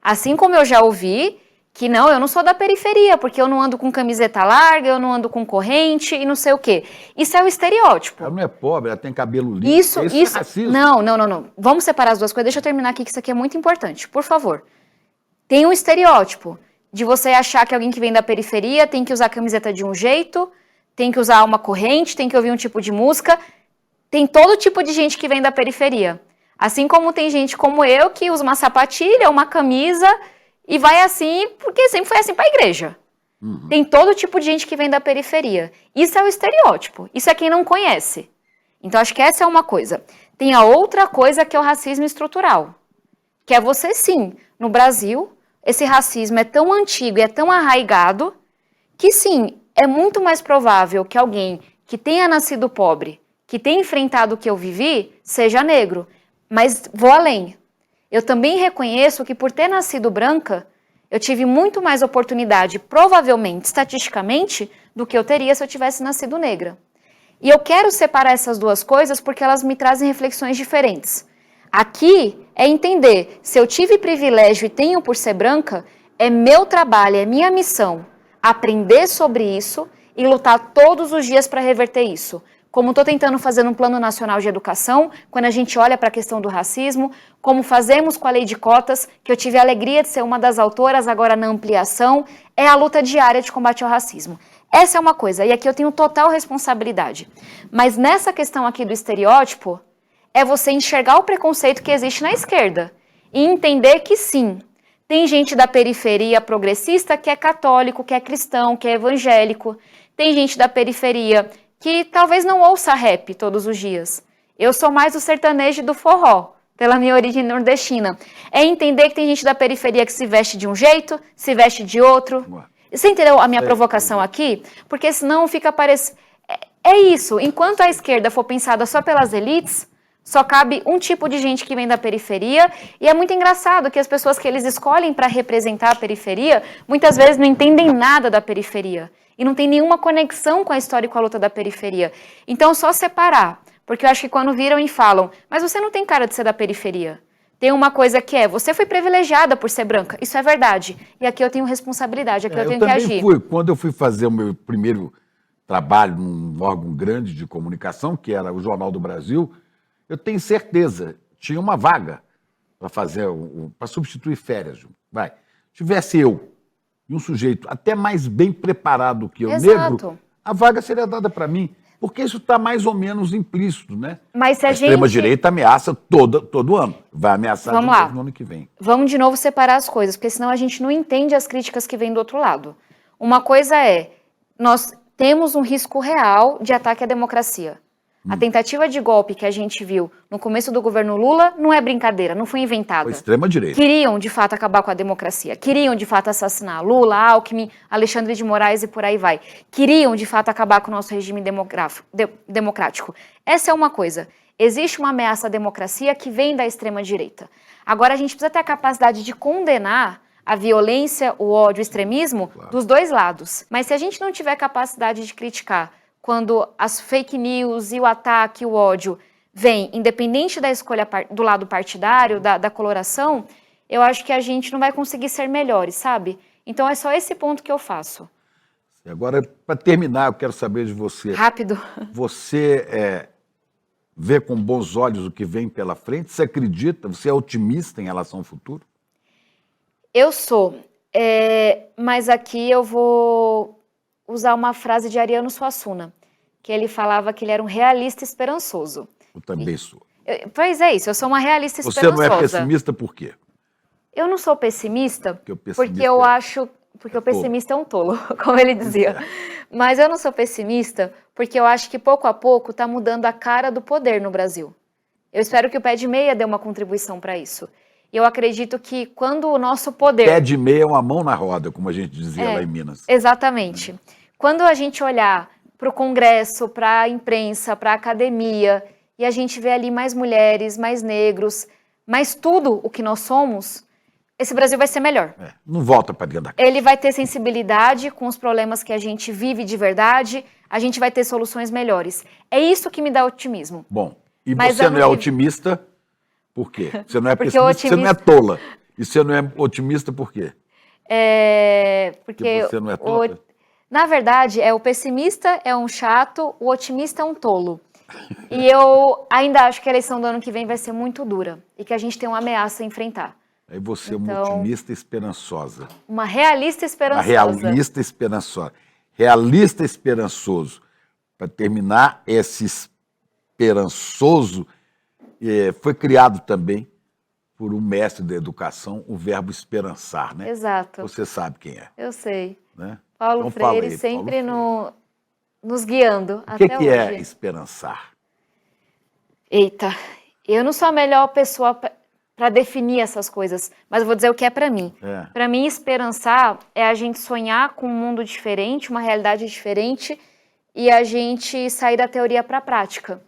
Assim como eu já ouvi que não, eu não sou da periferia, porque eu não ando com camiseta larga, eu não ando com corrente e não sei o quê. Isso é o estereótipo. Ela não é pobre, ela tem cabelo liso. Isso. É racismo. Não. Vamos separar as duas coisas. Deixa eu terminar aqui, que isso aqui é muito importante. Por favor. Tem um estereótipo de você achar que alguém que vem da periferia tem que usar camiseta de um jeito, tem que usar uma corrente, tem que ouvir um tipo de música. Tem todo tipo de gente que vem da periferia. Assim como tem gente como eu que usa uma sapatilha, uma camisa e vai assim, porque sempre foi assim para a igreja. Tem todo tipo de gente que vem da periferia. Isso é o estereótipo. Isso é quem não conhece. Então, acho que essa é uma coisa. Tem a outra coisa que é o racismo estrutural. Que é você, sim, no Brasil, esse racismo é tão antigo e é tão arraigado que, sim, é muito mais provável que alguém que tenha nascido pobre, que tenha enfrentado o que eu vivi, seja negro. Mas vou além. Eu também reconheço que por ter nascido branca, eu tive muito mais oportunidade, provavelmente, estatisticamente, do que eu teria se eu tivesse nascido negra. E eu quero separar essas duas coisas porque elas me trazem reflexões diferentes. Aqui é entender, se eu tive privilégio e tenho por ser branca, é meu trabalho, é minha missão aprender sobre isso e lutar todos os dias para reverter isso. Como estou tentando fazer no Plano Nacional de Educação, quando a gente olha para a questão do racismo, como fazemos com a lei de cotas, que eu tive a alegria de ser uma das autoras agora na ampliação, é a luta diária de combate ao racismo. Essa é uma coisa, e aqui eu tenho total responsabilidade. Mas nessa questão aqui do estereótipo, é você enxergar o preconceito que existe na esquerda e entender que sim, tem gente da periferia progressista que é católico, que é cristão, que é evangélico, tem gente da periferia que talvez não ouça rap todos os dias. Eu sou mais do sertanejo e do forró, pela minha origem nordestina. É entender que tem gente da periferia que se veste de um jeito, se veste de outro. Você entendeu a minha provocação aqui? Porque senão fica parecendo... É isso, enquanto a esquerda for pensada só pelas elites, só cabe um tipo de gente que vem da periferia, e é muito engraçado que as pessoas que eles escolhem para representar a periferia, muitas vezes não entendem nada da periferia. E não tem nenhuma conexão com a história e com a luta da periferia. Então, só separar. Porque eu acho que quando viram e falam, mas você não tem cara de ser da periferia. Tem uma coisa que é, você foi privilegiada por ser branca. Isso é verdade. E aqui eu tenho responsabilidade, aqui eu tenho que agir. Quando eu fui fazer o meu primeiro trabalho num órgão grande de comunicação, que era o Jornal do Brasil, eu tenho certeza, tinha uma vaga para fazer, para substituir férias. Vai. Tivesse eu e um sujeito até mais bem preparado que eu, negro, a vaga seria dada para mim, porque isso está mais ou menos implícito, né? Mas se a extrema-direita ameaça todo ano, vai ameaçar de novo no ano que vem. Vamos de novo separar as coisas, porque senão a gente não entende as críticas que vêm do outro lado. Uma coisa é, nós temos um risco real de ataque à democracia. A tentativa de golpe que a gente viu no começo do governo Lula não é brincadeira, não foi inventada. Foi extrema-direita. Queriam, de fato, acabar com a democracia. Queriam, de fato, assassinar Lula, Alckmin, Alexandre de Moraes e por aí vai. Queriam, de fato, acabar com o nosso regime democrático. Essa é uma coisa. Existe uma ameaça à democracia que vem da extrema-direita. Agora, a gente precisa ter a capacidade de condenar a violência, o ódio, o extremismo dos dois lados. Mas se a gente não tiver capacidade de criticar quando as fake news e o ataque, o ódio vem, independente da escolha do lado partidário, da coloração, eu acho que a gente não vai conseguir ser melhores, sabe? Então é só esse ponto que eu faço. Agora, para terminar, eu quero saber de você. Rápido. Você vê com bons olhos o que vem pela frente? Você acredita? Você é otimista em relação ao futuro? Eu sou, mas aqui eu vou usar uma frase de Ariano Suassuna, que ele falava que ele era um realista esperançoso. Eu também sou. Pois é isso, eu sou uma realista Você esperançosa. não é pessimista por quê? Eu não sou pessimista Porque eu acho... Porque o pessimista é um tolo, como ele dizia. Mas eu não sou pessimista porque eu acho que pouco a pouco está mudando a cara do poder no Brasil. Eu espero que o Pé de Meia dê uma contribuição para isso. E eu acredito que quando o nosso poder... Pé de meia é uma mão na roda, como a gente dizia lá em Minas. Exatamente. Quando a gente olhar para o Congresso, para a imprensa, para a academia, e a gente vê ali mais mulheres, mais negros, mais tudo o que nós somos... esse Brasil vai ser melhor. Não volta para dentro da casa. Ele vai ter sensibilidade com os problemas que a gente vive de verdade, a gente vai ter soluções melhores. É isso que me dá otimismo. Bom, e você não é otimista por quê? Você não é pessimista, você não é tola. E você não é otimista por quê? Porque você não é tola? Na verdade, o pessimista é um chato, o otimista é um tolo. E eu ainda acho que a eleição do ano que vem vai ser muito dura e que a gente tem uma ameaça a enfrentar. Aí você é uma otimista esperançosa. Uma realista esperançosa. Uma realista esperançosa. Realista esperançoso. Para terminar, esse esperançoso foi criado também por um mestre da educação, o verbo esperançar, né? Exato. Você sabe quem é. Eu sei. Né? Paulo Então, Freire sempre nos guiando até hoje. O que é esperançar? Eita, eu não sou a melhor pessoa para definir essas coisas, mas eu vou dizer o que é para mim. Para mim, esperançar é a gente sonhar com um mundo diferente, uma realidade diferente, e a gente sair da teoria para a prática.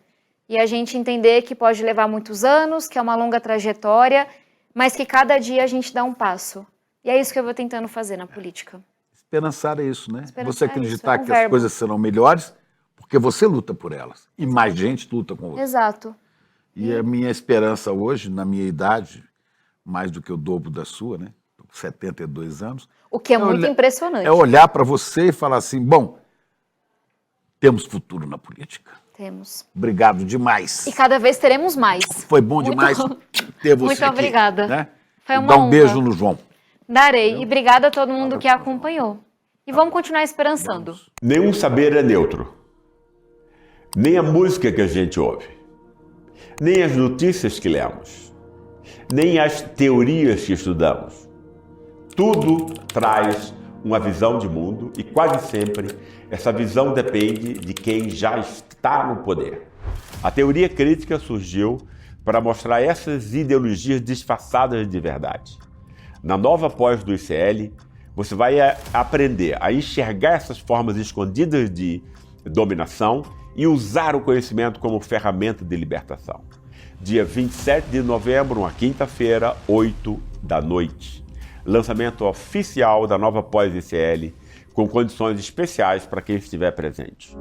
E a gente entender que pode levar muitos anos, que é uma longa trajetória, mas que cada dia a gente dá um passo. E é isso que eu vou tentando fazer na política. Esperançar é isso, né? Esperançar você acreditar que as coisas serão melhores, porque você luta por elas. E mais gente luta com você. Exato. E a minha esperança hoje, na minha idade, mais do que o dobro da sua, né? 72 anos. O que é muito impressionante. É olhar para você e falar assim, bom, temos futuro na política. Temos. Obrigado demais. E cada vez teremos mais. Foi bom demais ter você muito aqui. Obrigada. Né? Foi uma Dá um honra. beijo no João. Darei. E obrigada a todo mundo que acompanhou. E vamos continuar esperançando. Nenhum saber é neutro. Nem a música que a gente ouve. Nem as notícias que lemos. Nem as teorias que estudamos. Tudo traz uma visão de mundo e quase sempre essa visão depende de quem já está no poder. A teoria crítica surgiu para mostrar essas ideologias disfarçadas de verdade. Na nova pós do ICL, você vai aprender a enxergar essas formas escondidas de dominação e usar o conhecimento como ferramenta de libertação. Dia 27 de novembro, uma quinta-feira, 20h. Lançamento oficial da nova pós-ICL, com condições especiais para quem estiver presente.